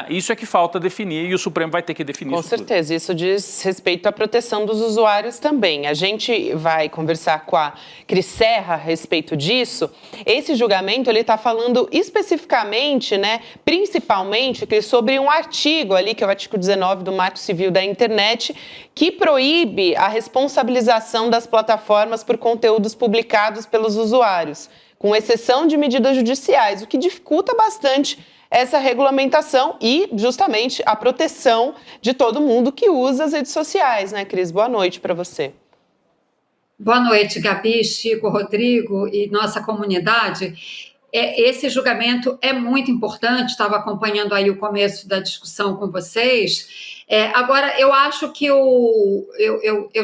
Isso é que falta definir e o Supremo vai ter que definir isso. Com certeza, isso diz respeito à proteção dos usuários também. A gente vai conversar com a Cris Serra a respeito disso. Esse julgamento ele está falando especificamente, né, principalmente, sobre um artigo ali, que é o artigo 19 do Marco Civil da Internet, que proíbe a responsabilização das plataformas por conteúdos publicados pelos usuários, com exceção de medidas judiciais, o que dificulta bastante essa regulamentação e, justamente, a proteção de todo mundo que usa as redes sociais, né, Cris? Boa noite para você. Boa noite, Gabi, Chico, Rodrigo e nossa comunidade. Esse julgamento é muito importante, estava acompanhando aí o começo da discussão com vocês. Agora, eu acho que eu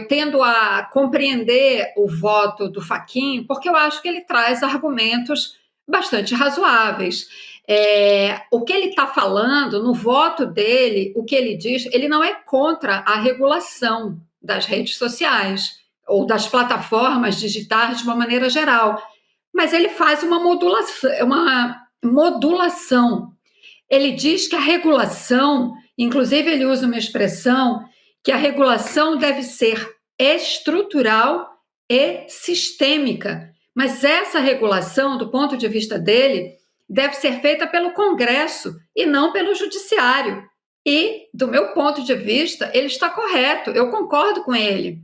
tendo a compreender o voto do Fachin, porque eu acho que ele traz argumentos bastante razoáveis. O que ele está falando, no voto dele, o que ele diz, ele não é contra a regulação das redes sociais ou das plataformas digitais de uma maneira geral, mas ele faz uma modulação. Ele diz que a regulação, inclusive ele usa uma expressão, que a regulação deve ser estrutural e sistêmica, mas essa regulação, do ponto de vista dele, deve ser feita pelo Congresso e não pelo Judiciário. E, do meu ponto de vista, ele está correto, eu concordo com ele.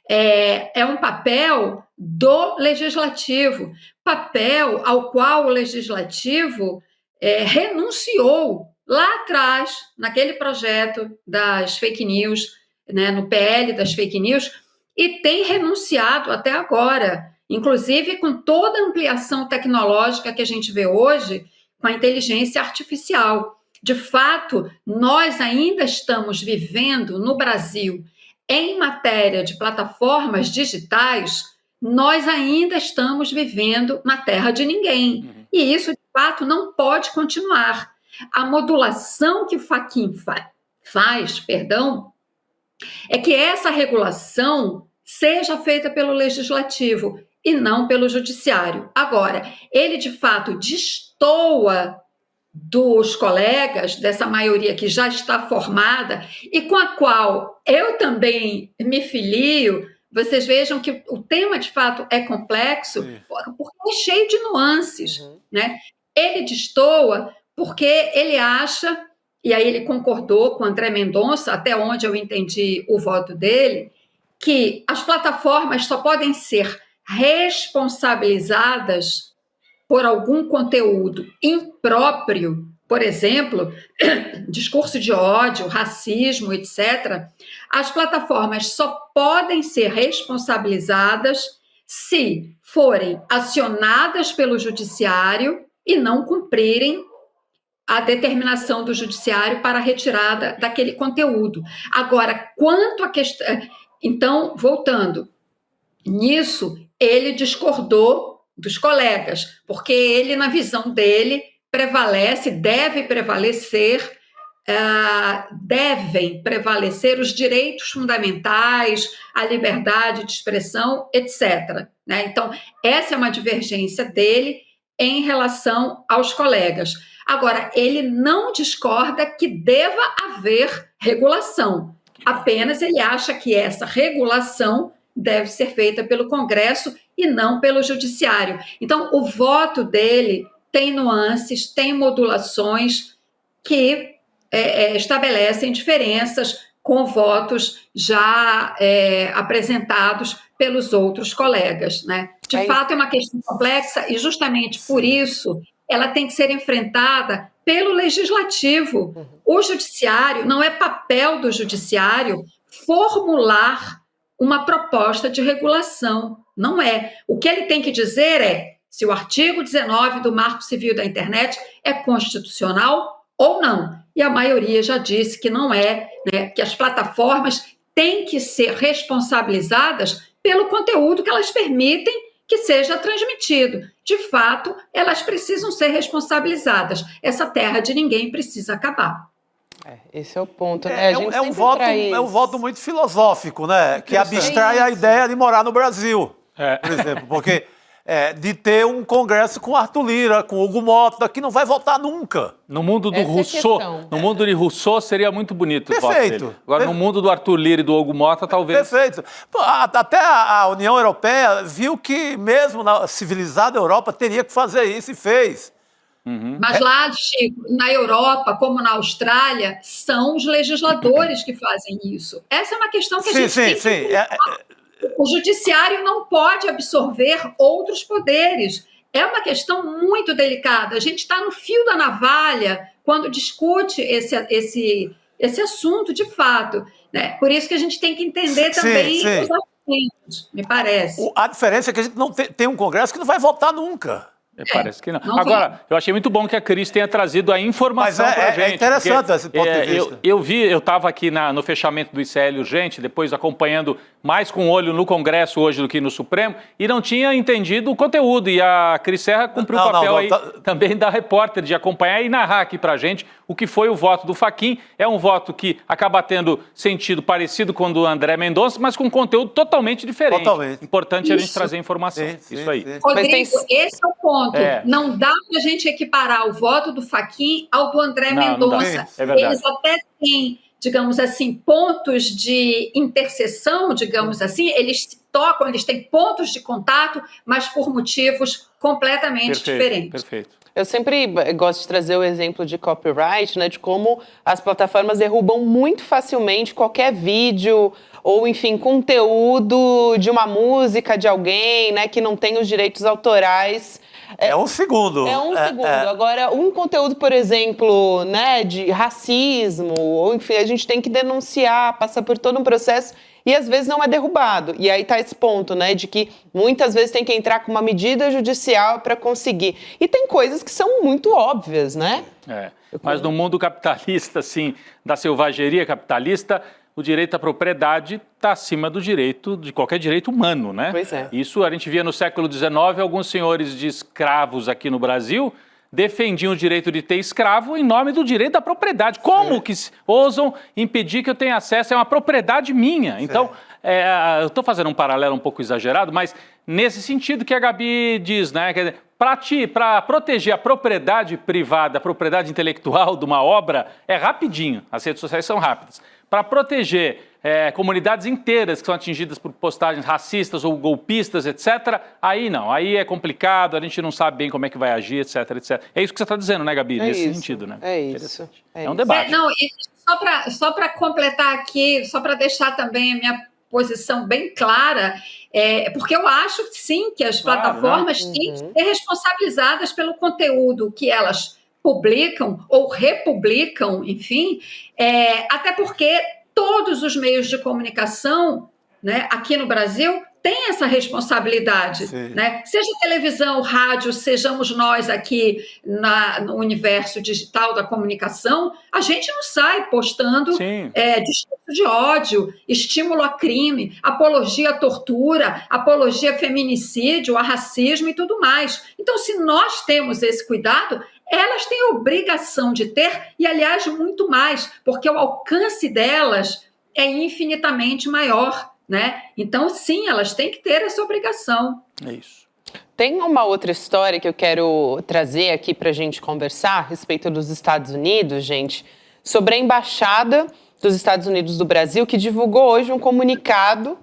É um papel do Legislativo, papel ao qual o Legislativo renunciou lá atrás, naquele projeto das fake news, né, no PL das fake news, e tem renunciado até agora, inclusive com toda a ampliação tecnológica que a gente vê hoje com a inteligência artificial. De fato, nós ainda estamos vivendo no Brasil, em matéria de plataformas digitais, nós ainda estamos vivendo na terra de ninguém. E isso, de fato, não pode continuar. A modulação que o Fachin faz, é que essa regulação seja feita pelo Legislativo e não pelo Judiciário. Agora, ele, de fato, destoa dos colegas, dessa maioria que já está formada e com a qual eu também me filio. Vocês vejam que o tema, de fato, é complexo, porque é cheio de nuances, né? Ele destoa porque ele acha, e aí ele concordou com André Mendonça, até onde eu entendi o voto dele, que as plataformas só podem ser responsabilizadas por algum conteúdo impróprio, por exemplo, discurso de ódio, racismo, etc., as plataformas só podem ser responsabilizadas se forem acionadas pelo Judiciário e não cumprirem a determinação do Judiciário para a retirada daquele conteúdo. Agora, quanto à questão... Então, voltando, nisso, ele discordou dos colegas, porque ele, na visão dele, devem prevalecer os direitos fundamentais, a liberdade de expressão, etc. Né? Então, essa é uma divergência dele em relação aos colegas. Agora, ele não discorda que deva haver regulação, apenas ele acha que essa regulação deve ser feita pelo Congresso e não pelo Judiciário. Então, o voto dele tem nuances, tem modulações que estabelecem diferenças com votos já apresentados pelos outros colegas, né? De fato, é uma questão complexa e, justamente por isso, ela tem que ser enfrentada pelo Legislativo. O Judiciário, não é papel do Judiciário formular uma proposta de regulação. Não é. O que ele tem que dizer é se o artigo 19 do Marco Civil da Internet é constitucional ou não. E a maioria já disse que não é, né, que as plataformas têm que ser responsabilizadas pelo conteúdo que elas permitem que seja transmitido. De fato, elas precisam ser responsabilizadas. Essa terra de ninguém precisa acabar. Esse é o ponto, né? É um voto muito filosófico, né? Que abstrai a ideia de morar no Brasil, por exemplo, porque de ter um congresso com Arthur Lira, com Hugo Mota, que não vai votar nunca. No mundo do Rousseau, no mundo de Rousseau seria muito bonito o voto dele. Agora, no mundo do Arthur Lira e do Hugo Mota, talvez... Perfeito. Pô, até a União Europeia viu que mesmo na civilizada Europa teria que fazer isso e fez. Mas lá, Chico, na Europa, como na Austrália, são os legisladores que fazem isso. Essa é uma questão que a gente tem que... O Judiciário não pode absorver outros poderes. É uma questão muito delicada. A gente está no fio da navalha quando discute esse assunto de fato, né? Por isso que a gente tem que entender também os argumentos, me parece. A diferença é que a gente não tem um Congresso que não vai votar nunca. Parece que não. Agora, eu achei muito bom que a Cris tenha trazido a informação para a gente. É interessante esse ponto de vista. Eu estava aqui no fechamento do ICL urgente, depois acompanhando mais com o olho no Congresso hoje do que no Supremo, e não tinha entendido o conteúdo. E a Cris Serra cumpriu o papel também da repórter, de acompanhar e narrar aqui para a gente o que foi o voto do Fachin. É um voto que acaba tendo sentido parecido com o do André Mendonça, mas com conteúdo totalmente diferente. Importante a gente trazer informação. Isso aí. Rodrigo, esse é o ponto. Não dá para a gente equiparar o voto do Fachin ao do André Mendonça. É verdade. Eles até têm, digamos assim, pontos de interseção, digamos assim, eles se tocam, eles têm pontos de contato, mas por motivos completamente diferentes. Perfeito. Eu sempre gosto de trazer o exemplo de copyright, né, de como as plataformas derrubam muito facilmente qualquer vídeo ou, enfim, conteúdo de uma música de alguém, né, que não tem os direitos autorais. É um segundo. Agora, um conteúdo, por exemplo, né, de racismo, ou enfim, a gente tem que denunciar, passar por todo um processo e às vezes não é derrubado. E aí está esse ponto, né, de que muitas vezes tem que entrar com uma medida judicial para conseguir. E tem coisas que são muito óbvias, né? Mas no mundo capitalista, assim, da selvageria capitalista, o direito à propriedade está acima do direito, de qualquer direito humano, né? Pois é. Isso a gente via no século XIX, alguns senhores de escravos aqui no Brasil defendiam o direito de ter escravo em nome do direito da propriedade. Como que ousam impedir que eu tenha acesso a uma propriedade minha? Então, eu estou fazendo um paralelo um pouco exagerado, mas nesse sentido que a Gabi diz, né? Quer dizer, para proteger a propriedade privada, a propriedade intelectual de uma obra, é rapidinho. As redes sociais são rápidas. Para proteger comunidades inteiras que são atingidas por postagens racistas ou golpistas, etc., aí não, aí é complicado, a gente não sabe bem como é que vai agir, etc, etc. É isso que você está dizendo, né, Gabi? Nesse sentido, né? É isso. É um debate. E só para completar aqui, só para deixar também a minha posição bem clara, porque eu acho, sim, que as plataformas têm que ser responsabilizadas pelo conteúdo que elas publicam ou republicam, enfim, até porque todos os meios de comunicação, né, aqui no Brasil têm essa responsabilidade, né? Seja televisão, rádio, sejamos nós aqui no universo digital da comunicação, a gente não sai postando discurso de ódio, estímulo a crime, apologia à tortura, apologia a feminicídio, a racismo e tudo mais. Então, se nós temos esse cuidado, elas têm a obrigação de ter, e aliás, muito mais, porque o alcance delas é infinitamente maior, né? Então, sim, elas têm que ter essa obrigação. É isso. Tem uma outra história que eu quero trazer aqui para a gente conversar a respeito dos Estados Unidos, gente, sobre a Embaixada dos Estados Unidos do Brasil, que divulgou hoje um comunicado.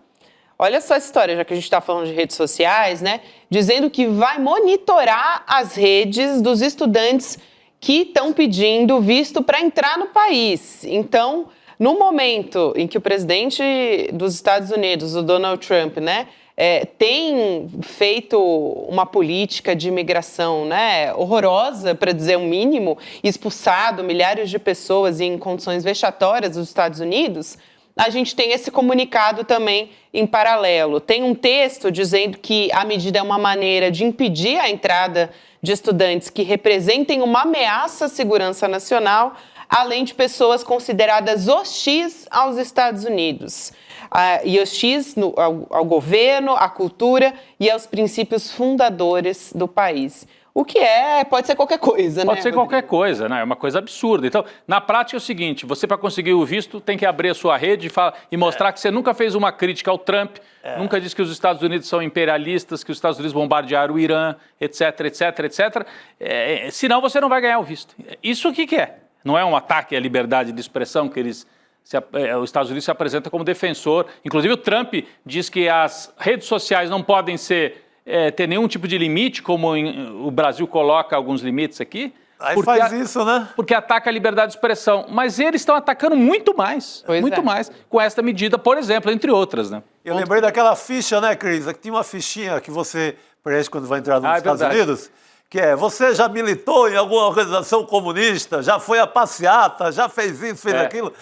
Olha só essa história, já que a gente está falando de redes sociais, né? Dizendo que vai monitorar as redes dos estudantes que estão pedindo visto para entrar no país. Então, no momento em que o presidente dos Estados Unidos, o Donald Trump, né, tem feito uma política de imigração, né, horrorosa, para dizer o mínimo, expulsado milhares de pessoas em condições vexatórias dos Estados Unidos, a gente tem esse comunicado também em paralelo. Tem um texto dizendo que a medida é uma maneira de impedir a entrada de estudantes que representem uma ameaça à segurança nacional, além de pessoas consideradas hostis aos Estados Unidos. E hostis ao governo, à cultura e aos princípios fundadores do país. O que pode ser qualquer coisa, né? Pode ser qualquer coisa, né? É uma coisa absurda. Então, na prática é o seguinte, você para conseguir o visto tem que abrir a sua rede e mostrar que você nunca fez uma crítica ao Trump, nunca disse que os Estados Unidos são imperialistas, que os Estados Unidos bombardearam o Irã, etc, etc, etc. Senão você não vai ganhar o visto. Isso o que é? Não é um ataque à liberdade de expressão que os Estados Unidos se apresenta como defensor. Inclusive o Trump diz que as redes sociais não podem ter nenhum tipo de limite, como o Brasil coloca alguns limites aqui. Aí faz isso, né? Porque ataca a liberdade de expressão. Mas eles estão atacando muito mais, mais, com esta medida, por exemplo, entre outras, né? Eu lembrei daquela ficha, né, Cris? Que tinha uma fichinha que você preenche quando vai entrar nos Estados Unidos, que você já militou em alguma organização comunista, já foi a passeata, já fez isso, fez aquilo.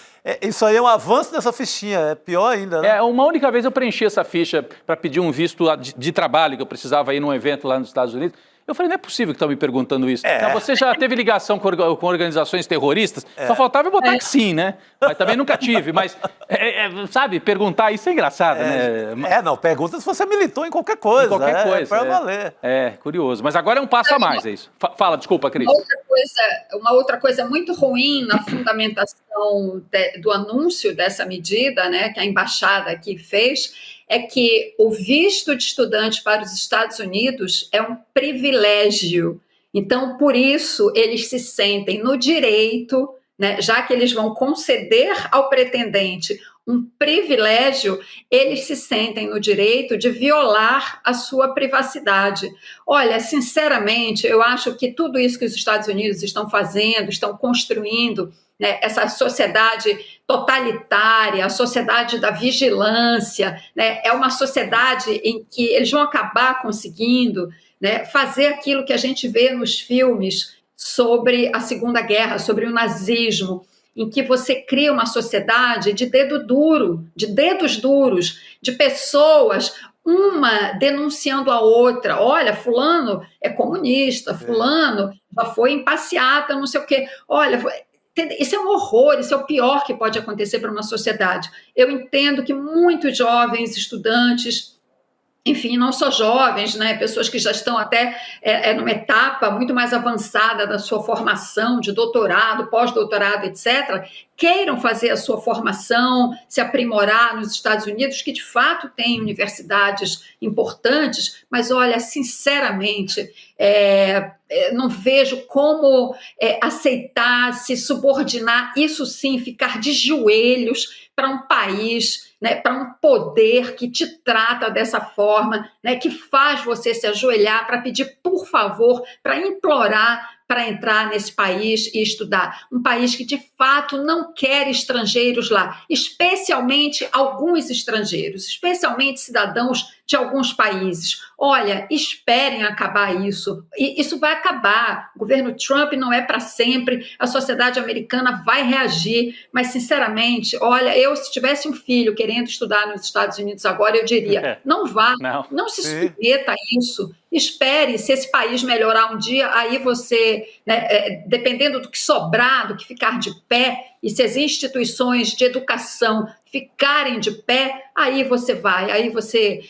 Isso aí é um avanço dessa fichinha, é pior ainda, né? Uma única vez eu preenchi essa ficha para pedir um visto de trabalho, que eu precisava ir num evento lá nos Estados Unidos. Eu falei, não é possível que estão me perguntando isso. Não, você já teve ligação com organizações terroristas? Só faltava eu botar que sim, né? Mas também nunca tive. Mas, sabe, perguntar isso é engraçado, né? Não, pergunta se você militou em qualquer coisa. Em qualquer coisa. Pra valer. Curioso. Mas agora é um passo a mais, é isso. Fala, desculpa, Cris. Uma outra coisa muito ruim na fundamentação do anúncio dessa medida, né, que a embaixada aqui fez, é que o visto de estudante para os Estados Unidos é um privilégio. Então, por isso, eles se sentem no direito, né, já que eles vão conceder ao pretendente um privilégio, eles se sentem no direito de violar a sua privacidade. Olha, sinceramente, eu acho que tudo isso que os Estados Unidos estão fazendo, estão construindo, né, essa sociedade totalitária, a sociedade da vigilância, né, é uma sociedade em que eles vão acabar conseguindo, né, fazer aquilo que a gente vê nos filmes sobre a Segunda Guerra, sobre o nazismo, em que você cria uma sociedade de dedo duro, de dedos duros, de pessoas, uma denunciando a outra. Olha, fulano é comunista, fulano já foi em passeata, não sei o quê. Olha, isso é um horror, isso é o pior que pode acontecer para uma sociedade. Eu entendo que muitos jovens estudantes, enfim, não só jovens, né, pessoas que já estão até numa etapa muito mais avançada da sua formação, de doutorado, pós-doutorado, etc., queiram fazer a sua formação, se aprimorar nos Estados Unidos, que de fato tem universidades importantes, mas olha, sinceramente, não vejo como aceitar, se subordinar, isso sim, ficar de joelhos para um país, né, para um poder que te trata dessa forma, né, que faz você se ajoelhar para pedir por favor, para implorar para entrar nesse país e estudar. Um país que, de fato, não quer estrangeiros lá, especialmente alguns estrangeiros, especialmente cidadãos de alguns países. Olha, esperem acabar isso. E isso vai acabar. O governo Trump não é para sempre, a sociedade americana vai reagir, mas, sinceramente, olha, eu, se tivesse um filho querendo estudar nos Estados Unidos agora, eu diria, não vá, não se submeta a isso. Espere, se esse país melhorar um dia, aí você, né, dependendo do que sobrar, do que ficar de pé, e se as instituições de educação ficarem de pé, aí você vai, aí você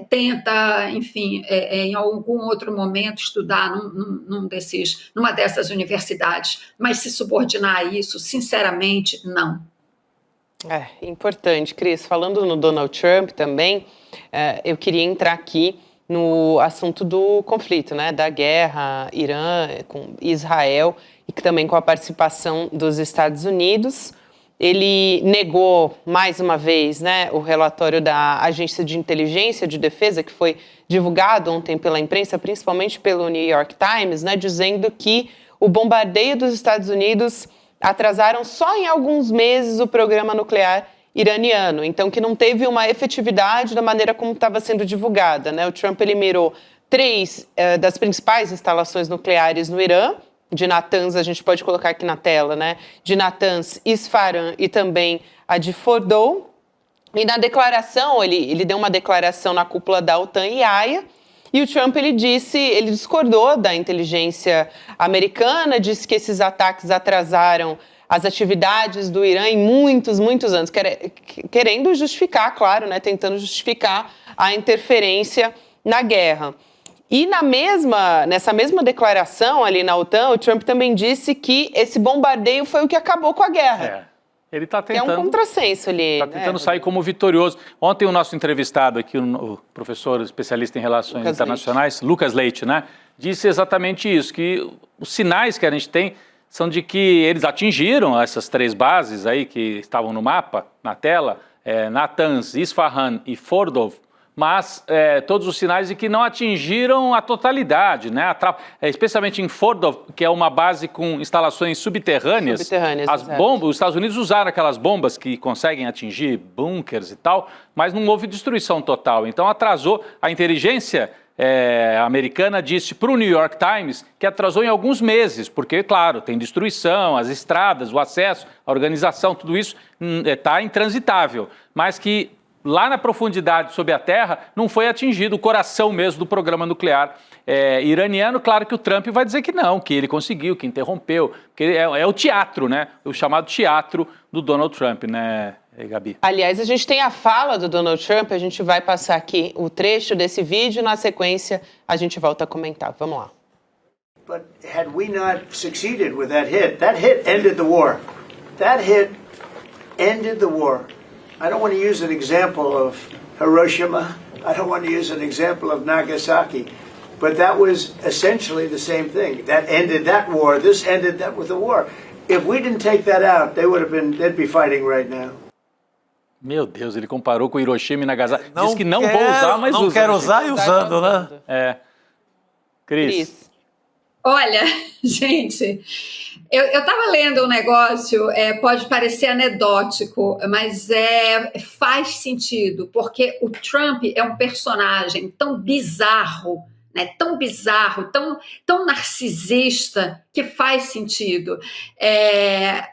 tenta, enfim, em algum outro momento estudar numa dessas universidades, mas se subordinar a isso, sinceramente, não. Importante, Cris. Falando no Donald Trump também, eu queria entrar aqui no assunto do conflito, né, da guerra Irã com Israel e também com a participação dos Estados Unidos. Ele negou mais uma vez, né, o relatório da Agência de Inteligência de Defesa que foi divulgado ontem pela imprensa, principalmente pelo New York Times, né, dizendo que o bombardeio dos Estados Unidos atrasaram só em alguns meses o programa nuclear iraniano, então que não teve uma efetividade da maneira como estava sendo divulgada, né? O Trump ele mirou 3 das principais instalações nucleares no Irã, de Natanz, a gente pode colocar aqui na tela, né? De Natanz, Isfahan e também a de Fordow. E na declaração, ele deu uma declaração na cúpula da OTAN e AIA, e o Trump ele discordou da inteligência americana, disse que esses ataques atrasaram as atividades do Irã em muitos, muitos anos, querendo justificar, claro, né, tentando justificar a interferência na guerra. E nessa mesma declaração ali na OTAN, o Trump também disse que esse bombardeio foi o que acabou com a guerra. Ele está tentando... É um contrassenso ali. Está tentando sair como vitorioso. Ontem o nosso entrevistado aqui, o professor especialista em relações internacionais, Lucas Leite, né, disse exatamente isso, que os sinais que a gente tem são de que eles atingiram essas 3 bases aí que estavam no mapa, na tela, Natanz, Isfahan e Fordow, mas todos os sinais de que não atingiram a totalidade, né? Especialmente em Fordow, que é uma base com instalações subterrâneas. As bombas, os Estados Unidos usaram aquelas bombas que conseguem atingir bunkers e tal, mas não houve destruição total. Então atrasou a inteligência americana disse para o New York Times que atrasou em alguns meses, porque, claro, tem destruição, as estradas, o acesso, a organização, tudo isso está intransitável, mas que lá na profundidade, sob a terra, não foi atingido o coração mesmo do programa nuclear iraniano. Claro que o Trump vai dizer que não, que ele conseguiu, que interrompeu, que é o teatro, né? O chamado teatro do Donald Trump, né, Gabi? Aliás, a gente tem a fala do Donald Trump, a gente vai passar aqui o trecho desse vídeo, na sequência a gente volta a comentar. Vamos lá. But had we not succeeded with that hit ended the war. That hit ended the war. I don't want to use an example of Hiroshima. I don't want to use an example of Nagasaki. But that was essentially the same thing. That ended that war. This ended that with the war. If we didn't take that out, they'd be fighting right now. Meu Deus, ele comparou com Hiroshima e Nagasaki. Diz que não vou usar, mas usa. Não quero usar e usando, né? Cris. Olha, gente, eu estava lendo um negócio, pode parecer anedótico, mas faz sentido, porque o Trump é um personagem tão bizarro, né, tão bizarro, tão narcisista, que faz sentido.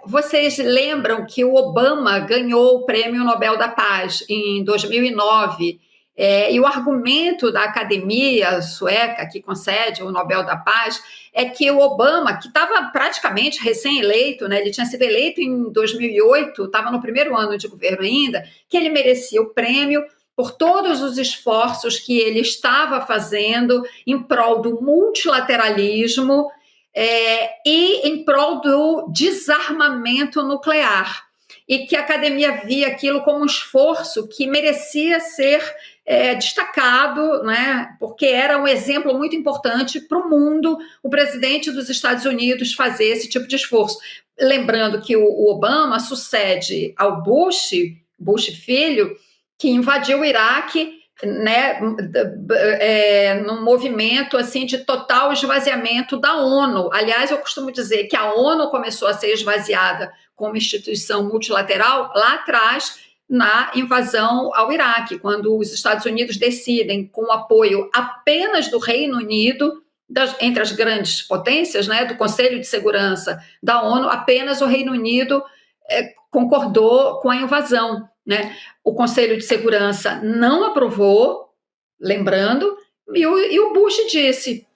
Vocês lembram que o Obama ganhou o Prêmio Nobel da Paz em 2009, e o argumento da academia sueca, que concede o Nobel da Paz, é que o Obama, que estava praticamente recém-eleito, né, ele tinha sido eleito em 2008, estava no primeiro ano de governo ainda, que ele merecia o prêmio por todos os esforços que ele estava fazendo em prol do multilateralismo e em prol do desarmamento nuclear. E que a academia via aquilo como um esforço que merecia ser destacado, né, porque era um exemplo muito importante para o mundo, o presidente dos Estados Unidos fazer esse tipo de esforço. Lembrando que o Obama sucede ao Bush filho, que invadiu o Iraque, né, num movimento assim, de total esvaziamento da ONU. Aliás, eu costumo dizer que a ONU começou a ser esvaziada como instituição multilateral lá atrás, na invasão ao Iraque, quando os Estados Unidos decidem, com o apoio apenas do Reino Unido, entre as grandes potências, né, do Conselho de Segurança da ONU, apenas o Reino Unido concordou com a invasão, né? O Conselho de Segurança não aprovou, lembrando, e o Bush disse: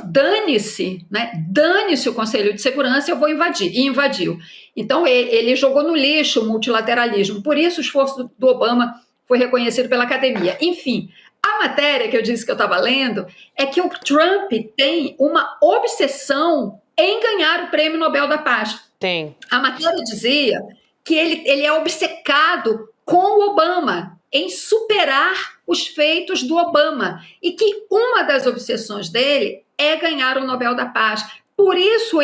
dane-se, né? Dane-se o Conselho de Segurança, eu vou invadir. E invadiu. Então, ele jogou no lixo o multilateralismo. Por isso, o esforço do Obama foi reconhecido pela academia. Enfim, a matéria que eu disse que eu estava lendo é que o Trump tem uma obsessão em ganhar o Prêmio Nobel da Paz. Tem. A matéria dizia que ele é obcecado com o Obama, em superar os feitos do Obama, e que uma das obsessões dele é ganhar o Nobel da Paz. Por isso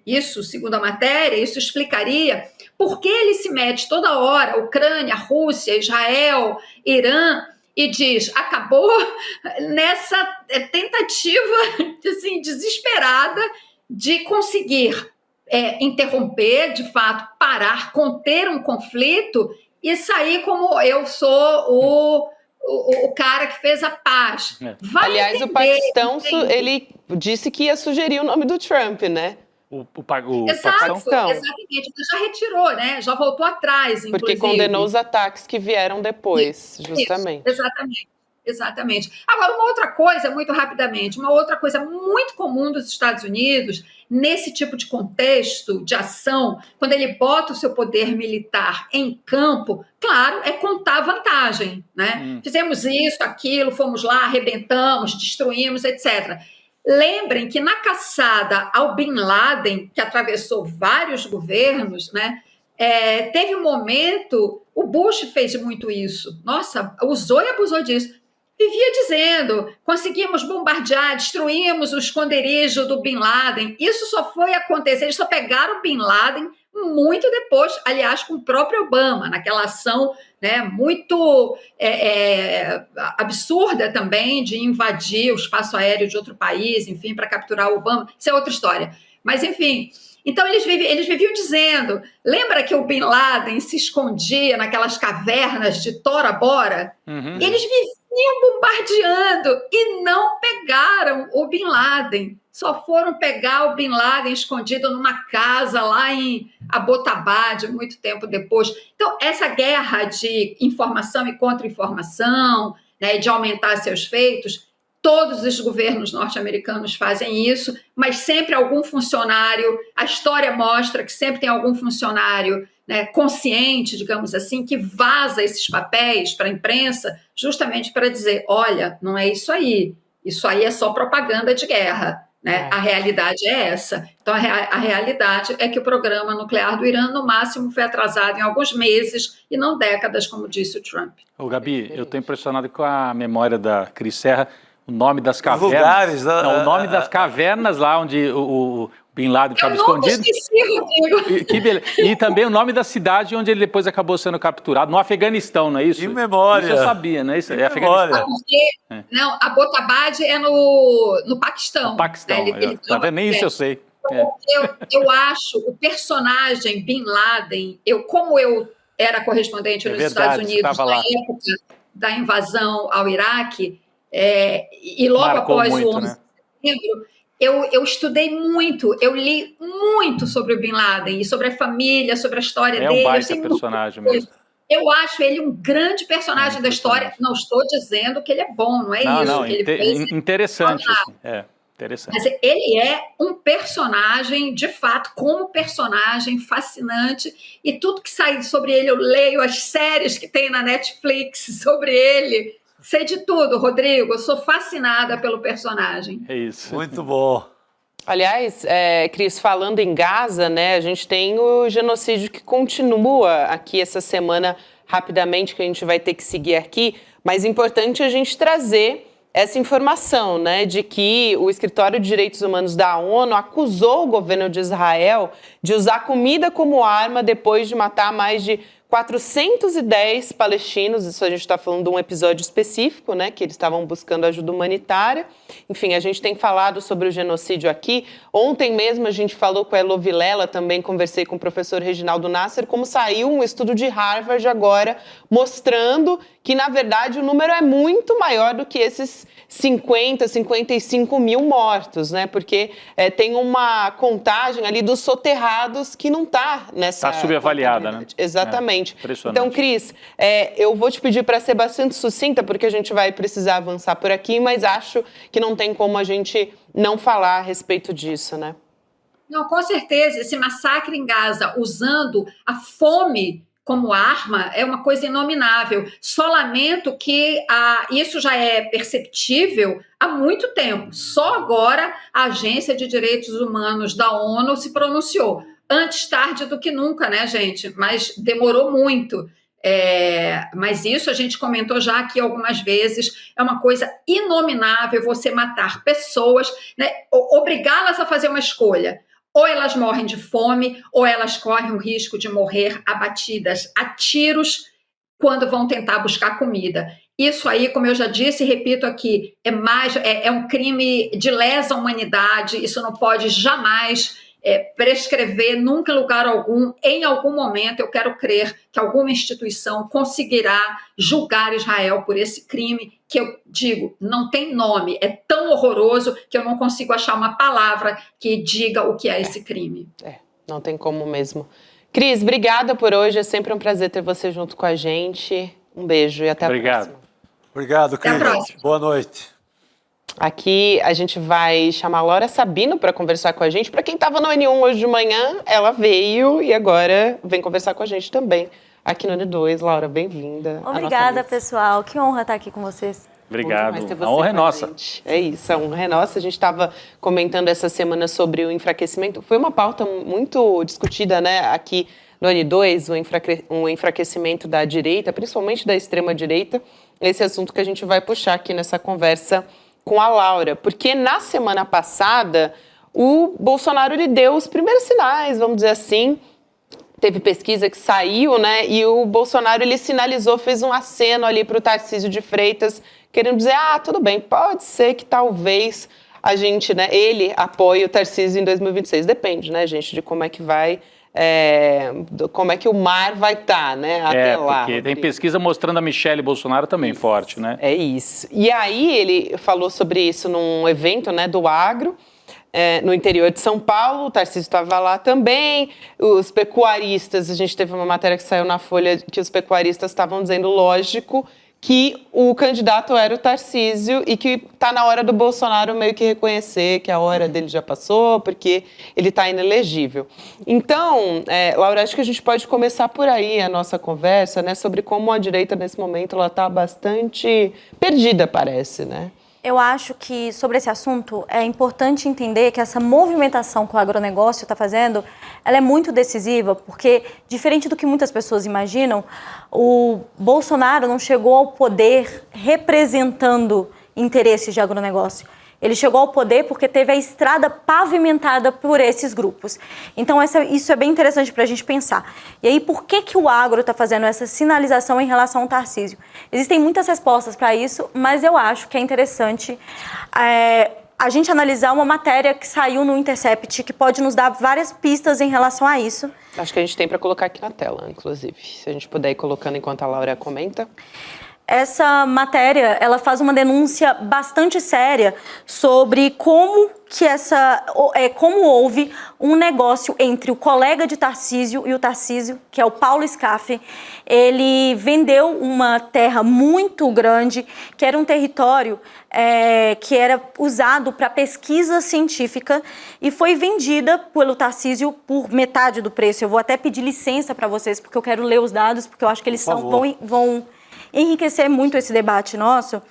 isso, segundo a matéria, isso explicaria por que ele se mete toda hora, Ucrânia, Rússia, Israel, Irã, e diz: acabou nessa tentativa assim, desesperada de conseguir interromper, de fato, parar, conter um conflito e sair como eu sou o cara que fez a paz. Aliás, o Paquistão, ele disse que ia sugerir o nome do Trump, né? O Paquistão? Exatamente, já retirou, né? Já voltou atrás, inclusive. Porque condenou os ataques que vieram depois, justamente. Isso, exatamente. Agora, uma outra coisa, muito rapidamente, uma outra coisa muito comum dos Estados Unidos, nesse tipo de contexto de ação, quando ele bota o seu poder militar em campo, claro, é contar vantagem, né? Fizemos isso, aquilo, fomos lá, arrebentamos, destruímos, etc. Lembrem que na caçada ao Bin Laden, que atravessou vários governos, né? Teve um momento, o Bush fez muito isso, nossa, usou e abusou disso. Vivia dizendo: conseguimos bombardear, destruímos o esconderijo do Bin Laden. Isso só foi acontecer, eles só pegaram o Bin Laden muito depois, aliás, com o próprio Obama, naquela ação, né, muito absurda também de invadir o espaço aéreo de outro país, enfim, para capturar o Obama. Isso é outra história. Mas, enfim, então eles viviam dizendo, lembra que o Bin Laden se escondia naquelas cavernas de Tora Bora? Eles viviam iam bombardeando e não pegaram o Bin Laden. Só foram pegar o Bin Laden escondido numa casa lá em Abbottabad, muito tempo depois. Então, essa guerra de informação e contra-informação, né, de aumentar seus feitos, todos os governos norte-americanos fazem isso, mas sempre algum funcionário, a história mostra que sempre tem algum funcionário, né, consciente, digamos assim, que vaza esses papéis para a imprensa justamente para dizer, olha, não é isso aí é só propaganda de guerra. Né? A realidade é essa. Então, a realidade é que o programa nuclear do Irã, no máximo, foi atrasado em alguns meses e não décadas, como disse o Trump. Ô, Gabi, eu estou impressionado com a memória da Cris Serra, o nome das cavernas. Lugares, não, o nome das cavernas lá onde o Bin Laden estava escondido. Esqueci, Rodrigo. E também o nome da cidade onde ele depois acabou sendo capturado, no Afeganistão, não é isso? Que memória. Isso eu sabia, não é isso? É Afeganistão. Não, Abbottabad é no Paquistão. No Paquistão, né? tá vendo? Nem isso eu sei. Eu acho o personagem Bin Laden, como eu era correspondente nos Estados Unidos na época da invasão ao Iraque, e logo Marcou após muito, o 11 de setembro, eu estudei muito, eu li muito sobre o Bin Laden e sobre a família, sobre a história dele. É um baita personagem mesmo. Eu acho ele um grande personagem da história. Não estou dizendo que ele é bom, não é isso. Não, que ele fez interessante. Assim. Interessante. Mas ele é um personagem, de fato, como personagem fascinante. E tudo que sai sobre ele, eu leio as séries que tem na Netflix sobre ele. Sei de tudo, Rodrigo. Eu sou fascinada pelo personagem. É isso. Muito bom. Aliás, Cris, falando em Gaza, né, a gente tem o genocídio que continua aqui essa semana, rapidamente, que a gente vai ter que seguir aqui, mas é importante a gente trazer essa informação, né, de que o Escritório de Direitos Humanos da ONU acusou o governo de Israel de usar comida como arma depois de matar mais de 410 palestinos. Isso a gente está falando de um episódio específico, né, que eles estavam buscando ajuda humanitária. Enfim, a gente tem falado sobre o genocídio aqui. Ontem mesmo a gente falou com a Elo Vilela, também conversei com o professor Reginaldo Nasser, como saiu um estudo de Harvard agora, mostrando que, na verdade, o número é muito maior do que esses 50, 55 mil mortos, né? Porque tem uma contagem ali dos soterrados que não está nessa... Está subavaliada, né? Exatamente. Então, Cris, eu vou te pedir para ser bastante sucinta, porque a gente vai precisar avançar por aqui, mas acho que não tem como a gente não falar a respeito disso, né? Não, com certeza. Esse massacre em Gaza, usando a fome como arma, é uma coisa inominável. Só lamento que isso já é perceptível há muito tempo. Só agora a Agência de Direitos Humanos da ONU se pronunciou. Antes tarde do que nunca, né, gente? Mas demorou muito. Mas isso a gente comentou já aqui algumas vezes. É uma coisa inominável você matar pessoas, né? Obrigá-las a fazer uma escolha. Ou elas morrem de fome, ou elas correm o risco de morrer abatidas a tiros quando vão tentar buscar comida. Isso aí, como eu já disse e repito aqui, é um crime de lesa humanidade. Isso não pode jamais prescrever, nunca em lugar algum. Em algum momento, eu quero crer que alguma instituição conseguirá julgar Israel por esse crime, que eu digo, não tem nome, é tão horroroso que eu não consigo achar uma palavra que diga o que é esse crime. Não tem como mesmo. Cris, obrigada por hoje, é sempre um prazer ter você junto com a gente. Um beijo e até a próxima. Obrigado, Cris. Até a próxima. Boa noite. Aqui a gente vai chamar a Laura Sabino para conversar com a gente. Para quem estava no N1 hoje de manhã, ela veio e agora vem conversar com a gente também. Aqui no N2, Laura, bem-vinda. Obrigada, pessoal. Que honra estar aqui com vocês. Obrigado. A honra é nossa. É isso, a honra é nossa. A gente estava comentando essa semana sobre o enfraquecimento. Foi uma pauta muito discutida, né, aqui no N2, o enfraquecimento da direita, principalmente da extrema-direita. Esse assunto que a gente vai puxar aqui nessa conversa com a Laura, porque na semana passada o Bolsonaro lhe deu os primeiros sinais, vamos dizer assim. Teve pesquisa que saiu, né? E o Bolsonaro, ele sinalizou, fez um aceno ali para o Tarcísio de Freitas, querendo dizer, tudo bem, pode ser que talvez a gente, né, ele apoie o Tarcísio em 2026. Depende, né, gente, de como é que vai como é que o mar vai estar, né, até lá. Porque tem pesquisa mostrando a Michelle Bolsonaro também forte, né? É isso. E aí ele falou sobre isso num evento, né, do agro, no interior de São Paulo. O Tarcísio estava lá também. Os pecuaristas, a gente teve uma matéria que saiu na Folha que os pecuaristas estavam dizendo, lógico, que o candidato era o Tarcísio e que está na hora do Bolsonaro meio que reconhecer que a hora dele já passou, porque ele está inelegível. Então, Laura, acho que a gente pode começar por aí a nossa conversa, né, sobre como a direita, nesse momento, ela está bastante perdida, parece, né? Eu acho que, sobre esse assunto, é importante entender que essa movimentação que o agronegócio está fazendo, ela é muito decisiva, porque, diferente do que muitas pessoas imaginam, o Bolsonaro não chegou ao poder representando interesses de agronegócio. Ele chegou ao poder porque teve a estrada pavimentada por esses grupos. Então, isso é bem interessante para a gente pensar. E aí, por que o agro está fazendo essa sinalização em relação ao Tarcísio? Existem muitas respostas para isso, mas eu acho que é interessante a gente analisar uma matéria que saiu no Intercept, que pode nos dar várias pistas em relação a isso. Acho que a gente tem para colocar aqui na tela, inclusive. Se a gente puder ir colocando enquanto a Laura comenta. Essa matéria, ela faz uma denúncia bastante séria sobre como houve um negócio entre o colega de Tarcísio e o Tarcísio, que é o Paulo Scaff. Ele vendeu uma terra muito grande, que era um território que era usado para pesquisa científica e foi vendida pelo Tarcísio por metade do preço. Eu vou até pedir licença para vocês, porque eu quero ler os dados, porque eu acho que eles vão enriquecer muito esse debate nosso,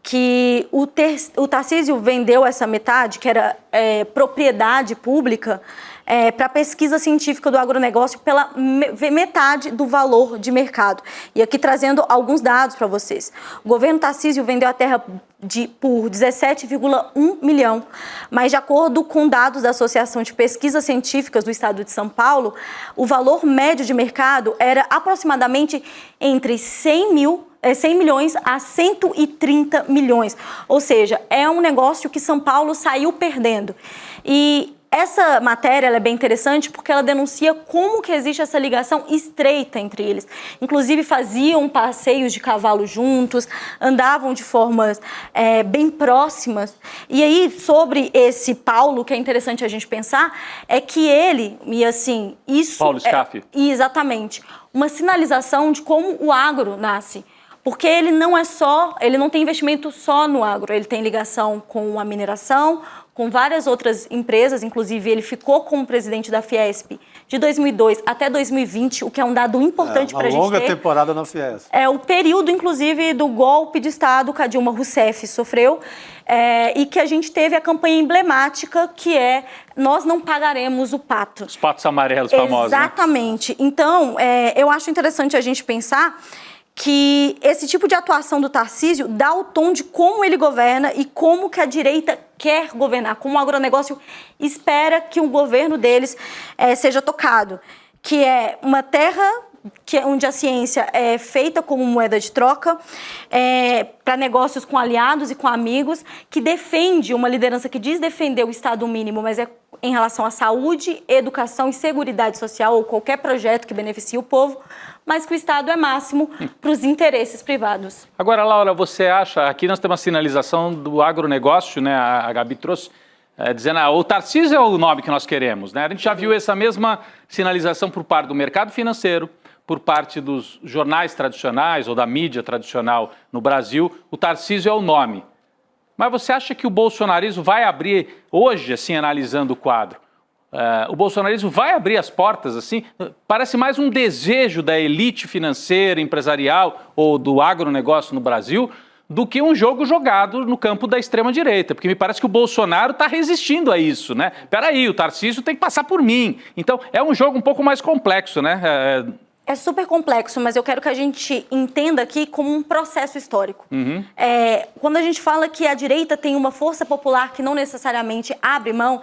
que o Tarcísio vendeu essa metade, que era propriedade pública, para a pesquisa científica do agronegócio pela metade do valor de mercado. E aqui trazendo alguns dados para vocês. O governo Tarcísio vendeu a terra por 17,1 milhão, mas de acordo com dados da Associação de Pesquisas Científicas do Estado de São Paulo, o valor médio de mercado era aproximadamente entre 100 milhões a 130 milhões. Ou seja, é um negócio que São Paulo saiu perdendo. E essa matéria ela é bem interessante porque ela denuncia como que existe essa ligação estreita entre eles. Inclusive faziam passeios de cavalo juntos, andavam de formas bem próximas. E aí, sobre esse Paulo, que é interessante a gente pensar, é que ele, e assim, isso... Paulo Scaff. Exatamente. Uma sinalização de como o agro nasce. Porque ele não tem investimento só no agro, ele tem ligação com a mineração, com várias outras empresas, inclusive ele ficou como presidente da Fiesp de 2002 até 2020, o que é um dado importante para a gente ter. Uma longa temporada na Fiesp. É o período, inclusive, do golpe de Estado que a Dilma Rousseff sofreu e que a gente teve a campanha emblemática que é Nós Não Pagaremos o Pato. Os patos amarelos famosos, Exatamente. Né? Então, eu acho interessante a gente pensar que esse tipo de atuação do Tarcísio dá o tom de como ele governa e como que a direita quer governar, como o agronegócio espera que o governo deles seja tocado, que é uma terra onde a ciência é feita como moeda de troca, para negócios com aliados e com amigos, que defende uma liderança que diz defender o Estado mínimo, mas é em relação à saúde, educação e seguridade social ou qualquer projeto que beneficie o povo, mas que o Estado é máximo para os interesses privados. Agora, Laura, você acha, aqui nós temos uma sinalização do agronegócio, né, a Gabi trouxe, dizendo o Tarcísio é o nome que nós queremos, né? A gente já viu essa mesma sinalização por parte do mercado financeiro, por parte dos jornais tradicionais ou da mídia tradicional no Brasil, o Tarcísio é o nome. Mas você acha que o bolsonarismo vai abrir, hoje, assim, analisando o quadro, o bolsonarismo vai abrir as portas, assim? Parece mais um desejo da elite financeira, empresarial ou do agronegócio no Brasil do que um jogo jogado no campo da extrema-direita, porque me parece que o Bolsonaro está resistindo a isso, né? Peraí, o Tarcísio tem que passar por mim. Então, é um jogo um pouco mais complexo, né? É super complexo, mas eu quero que a gente entenda aqui como um processo histórico. Uhum. Quando a gente fala que a direita tem uma força popular que não necessariamente abre mão,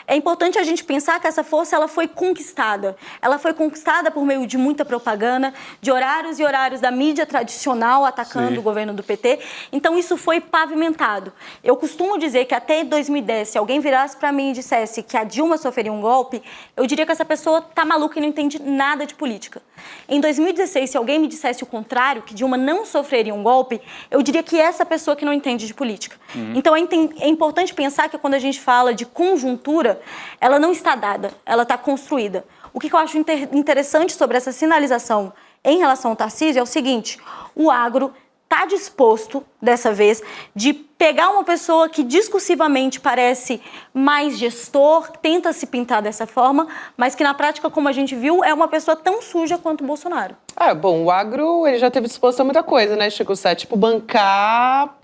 É importante a gente pensar que essa força ela foi conquistada. Ela foi conquistada por meio de muita propaganda, de horários e horários da mídia tradicional atacando o governo do PT. Então, isso foi pavimentado. Eu costumo dizer que até 2010, se alguém virasse para mim e dissesse que a Dilma sofreria um golpe, eu diria que essa pessoa está maluca e não entende nada de política. Em 2016, se alguém me dissesse o contrário, que Dilma não sofreria um golpe, eu diria que essa pessoa que não entende de política. Então, é importante pensar que quando a gente fala de conjuntura, ela não está dada, ela está construída. O que eu acho interessante sobre essa sinalização em relação ao Tarcísio é o seguinte: o agro está disposto, dessa vez, de pegar uma pessoa que discursivamente parece mais gestor, tenta se pintar dessa forma, mas que na prática, como a gente viu, é uma pessoa tão suja quanto o Bolsonaro. Bom, o agro ele já teve disposto a muita coisa, né, Chico Sá? Tipo, bancar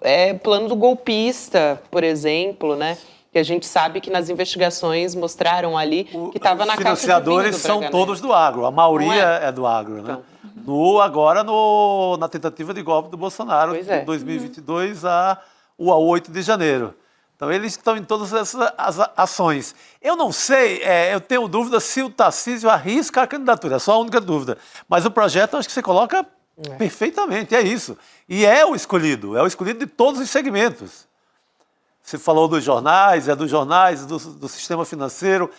plano do golpista, por exemplo, né? Que a gente sabe que nas investigações mostraram ali que estava na caixa de vinho do Braga, financiadores são todos do agro, a maioria é do agro, né? Então. Agora na tentativa de golpe do Bolsonaro, de 2022 a 8 de janeiro. Então, eles estão em todas essas ações. Eu não sei, eu tenho dúvida se o Tarcísio arrisca a candidatura, é só a única dúvida. Mas o projeto, acho que você coloca perfeitamente, é isso. E é o escolhido de todos os segmentos. Você falou dos jornais, do sistema financeiro,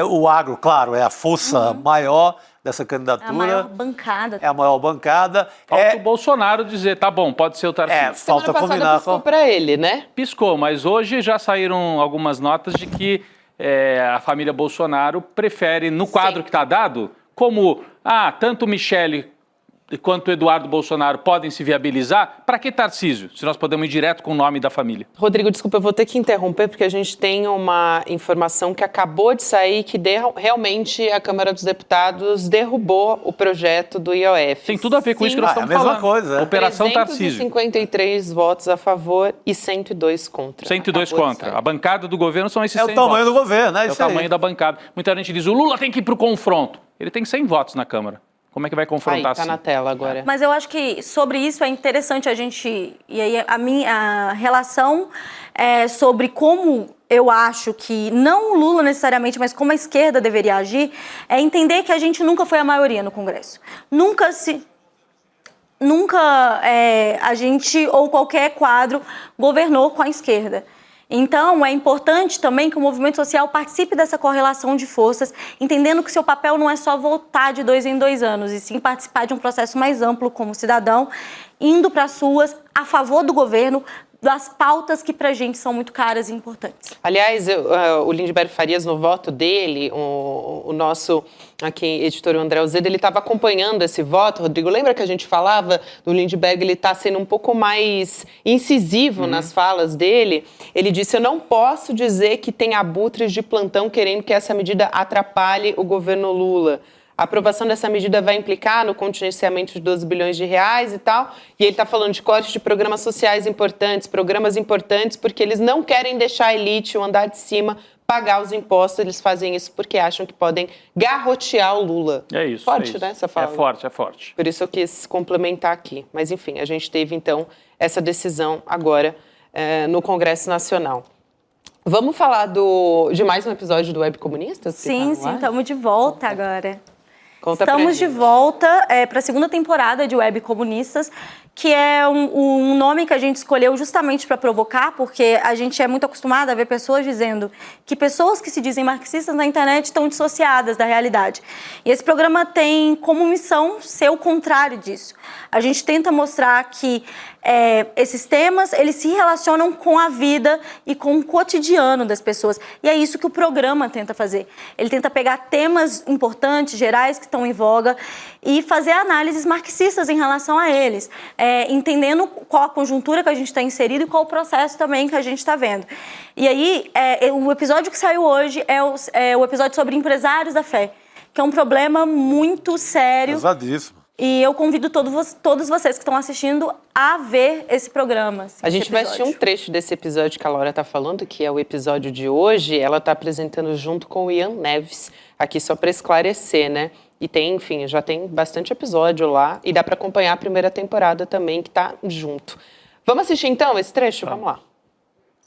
o agro, claro, é a força maior dessa candidatura. É a maior bancada. É a maior bancada. Falta o Bolsonaro dizer, tá bom, pode ser o Tarcísio. Falta combinar piscou para ele, né? Piscou, mas hoje já saíram algumas notas de que a família Bolsonaro prefere, no quadro que está dado, como tanto o Michele quanto o Eduardo Bolsonaro podem se viabilizar, para que Tarcísio, se nós podemos ir direto com o nome da família? Rodrigo, desculpa, eu vou ter que interromper, porque a gente tem uma informação que acabou de sair, que realmente a Câmara dos Deputados derrubou o projeto do IOF. Tem tudo a ver com isso que nós estamos falando. É a mesma coisa. Operação Tarcísio. 353 votos a favor e 102 contra. 102 contra. A bancada do governo são esses 100 votos. É o tamanho do governo, né? É o tamanho da bancada. Muita gente diz, o Lula tem que ir para o confronto. Ele tem 100 votos na Câmara. Como é que vai confrontar tá na tela agora. Mas eu acho que sobre isso é interessante a gente... E aí a relação sobre como eu acho que, não o Lula necessariamente, mas como a esquerda deveria agir, é entender que a gente nunca foi a maioria no Congresso. Nunca a gente ou qualquer quadro governou com a esquerda. Então, é importante também que o movimento social participe dessa correlação de forças, entendendo que seu papel não é só votar de 2 em 2 anos, e sim participar de um processo mais amplo como cidadão, indo para as ruas a favor do governo, das pautas que pra gente são muito caras e importantes. Aliás, o Lindbergh Farias, no voto dele, o nosso aqui, editor André Alzeda, ele estava acompanhando esse voto. Rodrigo, lembra que a gente falava do Lindbergh, ele está sendo um pouco mais incisivo nas falas dele? Ele disse, eu não posso dizer que tem abutres de plantão querendo que essa medida atrapalhe o governo Lula. A aprovação dessa medida vai implicar no contingenciamento de 12 bilhões de reais e tal. E ele está falando de corte de programas sociais importantes, porque eles não querem deixar a elite, o andar de cima, pagar os impostos. Eles fazem isso porque acham que podem garrotear o Lula. É isso. Forte, é isso. Né, essa fala? É forte. Por isso eu quis complementar aqui. Mas, enfim, a gente teve, então, essa decisão agora no Congresso Nacional. Vamos falar de mais um episódio do Web Comunistas? Sim, estamos de volta agora. Estamos de volta para a segunda temporada de Web Comunistas, que é um nome que a gente escolheu justamente para provocar, porque a gente é muito acostumado a ver pessoas dizendo que pessoas que se dizem marxistas na internet estão dissociadas da realidade. E esse programa tem como missão ser o contrário disso. A gente tenta mostrar que esses temas, eles se relacionam com a vida e com o cotidiano das pessoas. E é isso que o programa tenta fazer. Ele tenta pegar temas importantes, gerais, que estão em voga, e fazer análises marxistas em relação a eles, entendendo qual a conjuntura que a gente está inserido e qual o processo também que a gente está vendo. E aí, o episódio que saiu hoje é o episódio sobre empresários da fé, que é um problema muito sério. Pesadíssimo. E eu convido todos vocês que estão assistindo a ver esse programa. A gente vai assistir um trecho desse episódio que a Laura está falando, que é o episódio de hoje. Ela está apresentando junto com o Ian Neves, aqui só para esclarecer, né? E tem, enfim, já tem bastante episódio lá. E dá para acompanhar a primeira temporada também, que está junto. Vamos assistir então esse trecho? Vamos lá.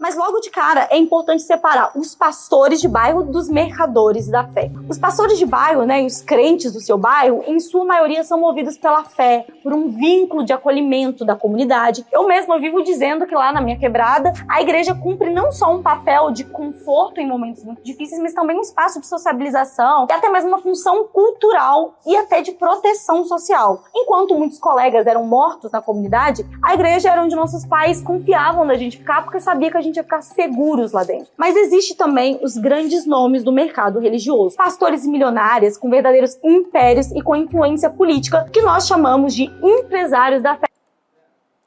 Mas logo de cara é importante separar os pastores de bairro dos mercadores da fé. Os pastores de bairro, né, e os crentes do seu bairro, em sua maioria são movidos pela fé, por um vínculo de acolhimento da comunidade. Eu mesma vivo dizendo que lá na minha quebrada, a igreja cumpre não só um papel de conforto em momentos muito difíceis, mas também um espaço de sociabilização e até mesmo uma função cultural e até de proteção social. Enquanto muitos colegas eram mortos na comunidade, a igreja era onde nossos pais confiavam da gente ficar porque sabia que a gente ia ficar seguros lá dentro. Mas existe também os grandes nomes do mercado religioso. Pastores milionários com verdadeiros impérios e com influência política, que nós chamamos de empresários da fé.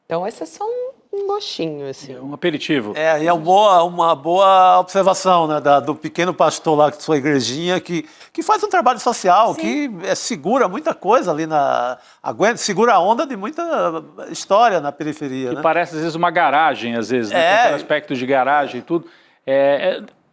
Então, esse é só um gostinho, assim. Um aperitivo. E é uma boa observação, né, do pequeno pastor lá de sua igrejinha que faz um trabalho social, que segura muita coisa ali segura a onda de muita história na periferia. Que né? parece, às vezes, uma garagem, às vezes, né? Tem aquele aspecto de garagem e tudo.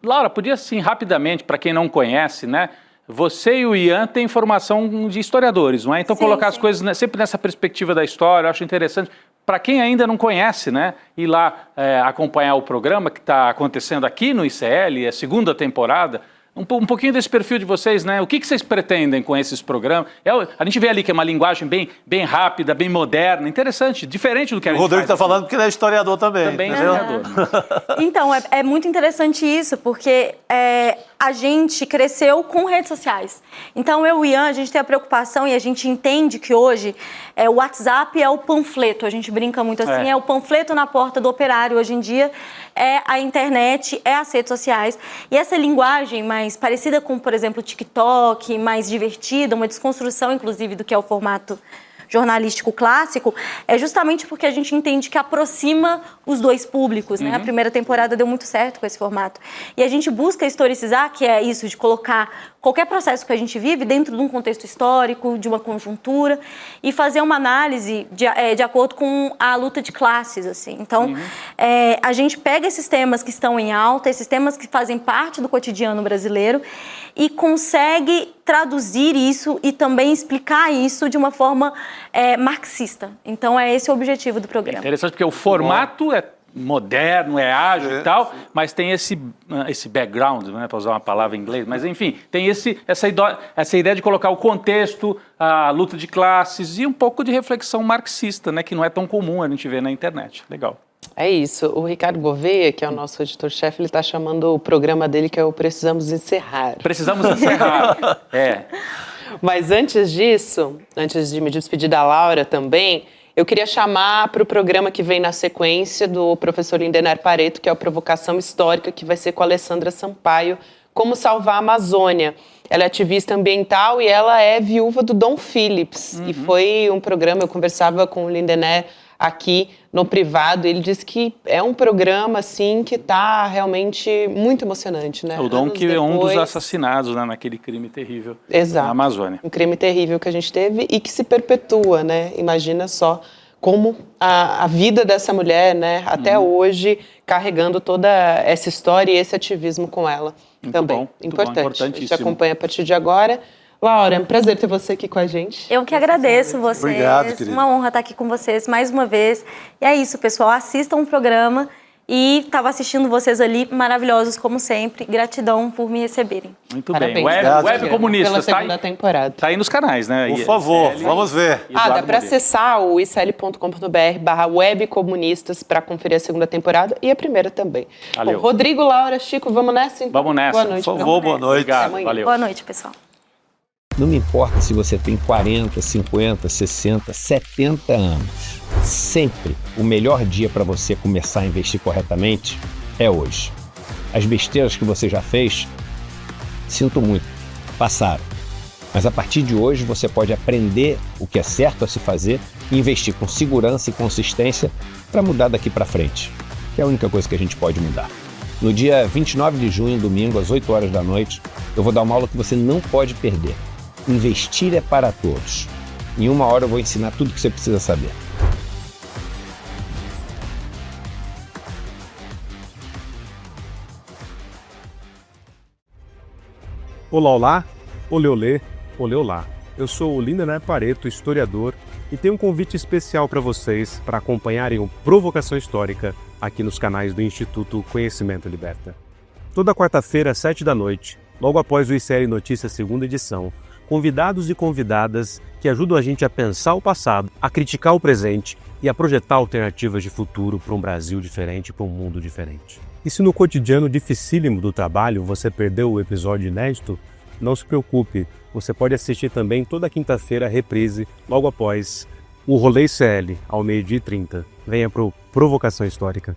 Laura, podia, assim, rapidamente, para quem não conhece, né? Você e o Ian têm formação de historiadores, não é? Então, colocar as coisas sempre nessa perspectiva da história, eu acho interessante. Para quem ainda não conhece, né, ir lá acompanhar o programa que está acontecendo aqui no ICL, é a segunda temporada, um pouquinho desse perfil de vocês, né? O que vocês pretendem com esses programas? A gente vê ali que é uma linguagem bem rápida, bem moderna, interessante, diferente do que a gente faz. O Rodrigo está falando porque ele é historiador também. Também é historiador. Então, é muito interessante isso, porque a gente cresceu com redes sociais. Então, eu e o Ian, a gente tem a preocupação e a gente entende que hoje o WhatsApp é o panfleto, a gente brinca muito assim, é o panfleto na porta do operário hoje em dia, é a internet, é as redes sociais. E essa linguagem mais parecida com, por exemplo, o TikTok, mais divertida, uma desconstrução, inclusive, do que é o formato jornalístico clássico, é justamente porque a gente entende que aproxima os dois públicos, né? A primeira temporada deu muito certo com esse formato. E a gente busca historicizar, que é isso, de colocar qualquer processo que a gente vive dentro de um contexto histórico, de uma conjuntura, e fazer uma análise de acordo com a luta de classes, assim. Então, a gente pega esses temas que estão em alta, esses temas que fazem parte do cotidiano brasileiro, e consegue traduzir isso e também explicar isso de uma forma marxista. Então, é esse o objetivo do programa. Interessante, porque o formato é moderno, é ágil e tal, mas tem esse background, né, para usar uma palavra em inglês, mas enfim, tem essa ideia de colocar o contexto, a luta de classes e um pouco de reflexão marxista, né, que não é tão comum a gente ver na internet. Legal. É isso. O Ricardo Gouveia, que é o nosso editor-chefe, ele está chamando o programa dele que é o Precisamos Encerrar. Precisamos encerrar. Mas antes disso, antes de me despedir da Laura também, eu queria chamar para o programa que vem na sequência do professor Lindener Pareto, que é o Provocação Histórica, que vai ser com a Alessandra Sampaio, Como Salvar a Amazônia. Ela é ativista ambiental e ela é viúva do Dom Phillips. E foi um programa, eu conversava com o Lindener aqui no privado, ele disse que é um programa, assim, que está realmente muito emocionante, né? O Dom que é um dos assassinados, né, naquele crime terrível na Amazônia. Um crime terrível que a gente teve e que se perpetua, né? Imagina só como a vida dessa mulher, né, até hoje, carregando toda essa história e esse ativismo com ela. Muito também. Bom, importante. A gente acompanha a partir de agora. Laura, é um prazer ter você aqui com a gente. Eu que agradeço vocês. Obrigado, querida. Uma honra estar aqui com vocês mais uma vez. E é isso, pessoal. Assistam o programa. E estava assistindo vocês ali, maravilhosos como sempre. Gratidão por me receberem. Muito Parabéns. bem. Web Comunistas, pela segunda temporada. Tá aí nos canais, né? Por favor, vamos ver. Dá para acessar o icl.com.br/webcomunistas para conferir a segunda temporada e a primeira também. Valeu. Bom, Rodrigo, Laura, Chico, vamos nessa? Então? Vamos nessa. Boa noite. Por favor, boa noite. Obrigado, valeu. Boa noite, pessoal. Não me importa se você tem 40, 50, 60, 70 anos. Sempre o melhor dia para você começar a investir corretamente é hoje. As besteiras que você já fez, sinto muito, passaram. Mas a partir de hoje você pode aprender o que é certo a se fazer e investir com segurança e consistência para mudar daqui para frente. Que é a única coisa que a gente pode mudar. No dia 29 de junho, domingo, às 8 horas da noite, eu vou dar uma aula que você não pode perder. Investir é para todos. Em 1 hora eu vou ensinar tudo o que você precisa saber. Olá, olá, olê, olê, olê, olá. Eu sou o Lindener Pareto, historiador, E tem um convite especial para vocês para acompanharem o Provocação Histórica aqui nos canais do Instituto Conhecimento Liberta. Toda quarta-feira, às 7h, logo após o ICL Notícias segunda edição, convidados e convidadas que ajudam a gente a pensar o passado, a criticar o presente e a projetar alternativas de futuro para um Brasil diferente, para um mundo diferente. E se no cotidiano dificílimo do trabalho você perdeu o episódio inédito, não se preocupe, você pode assistir também toda quinta-feira a reprise, logo após o Rolê ICL, ao 12h30. Venha para o Provocação Histórica.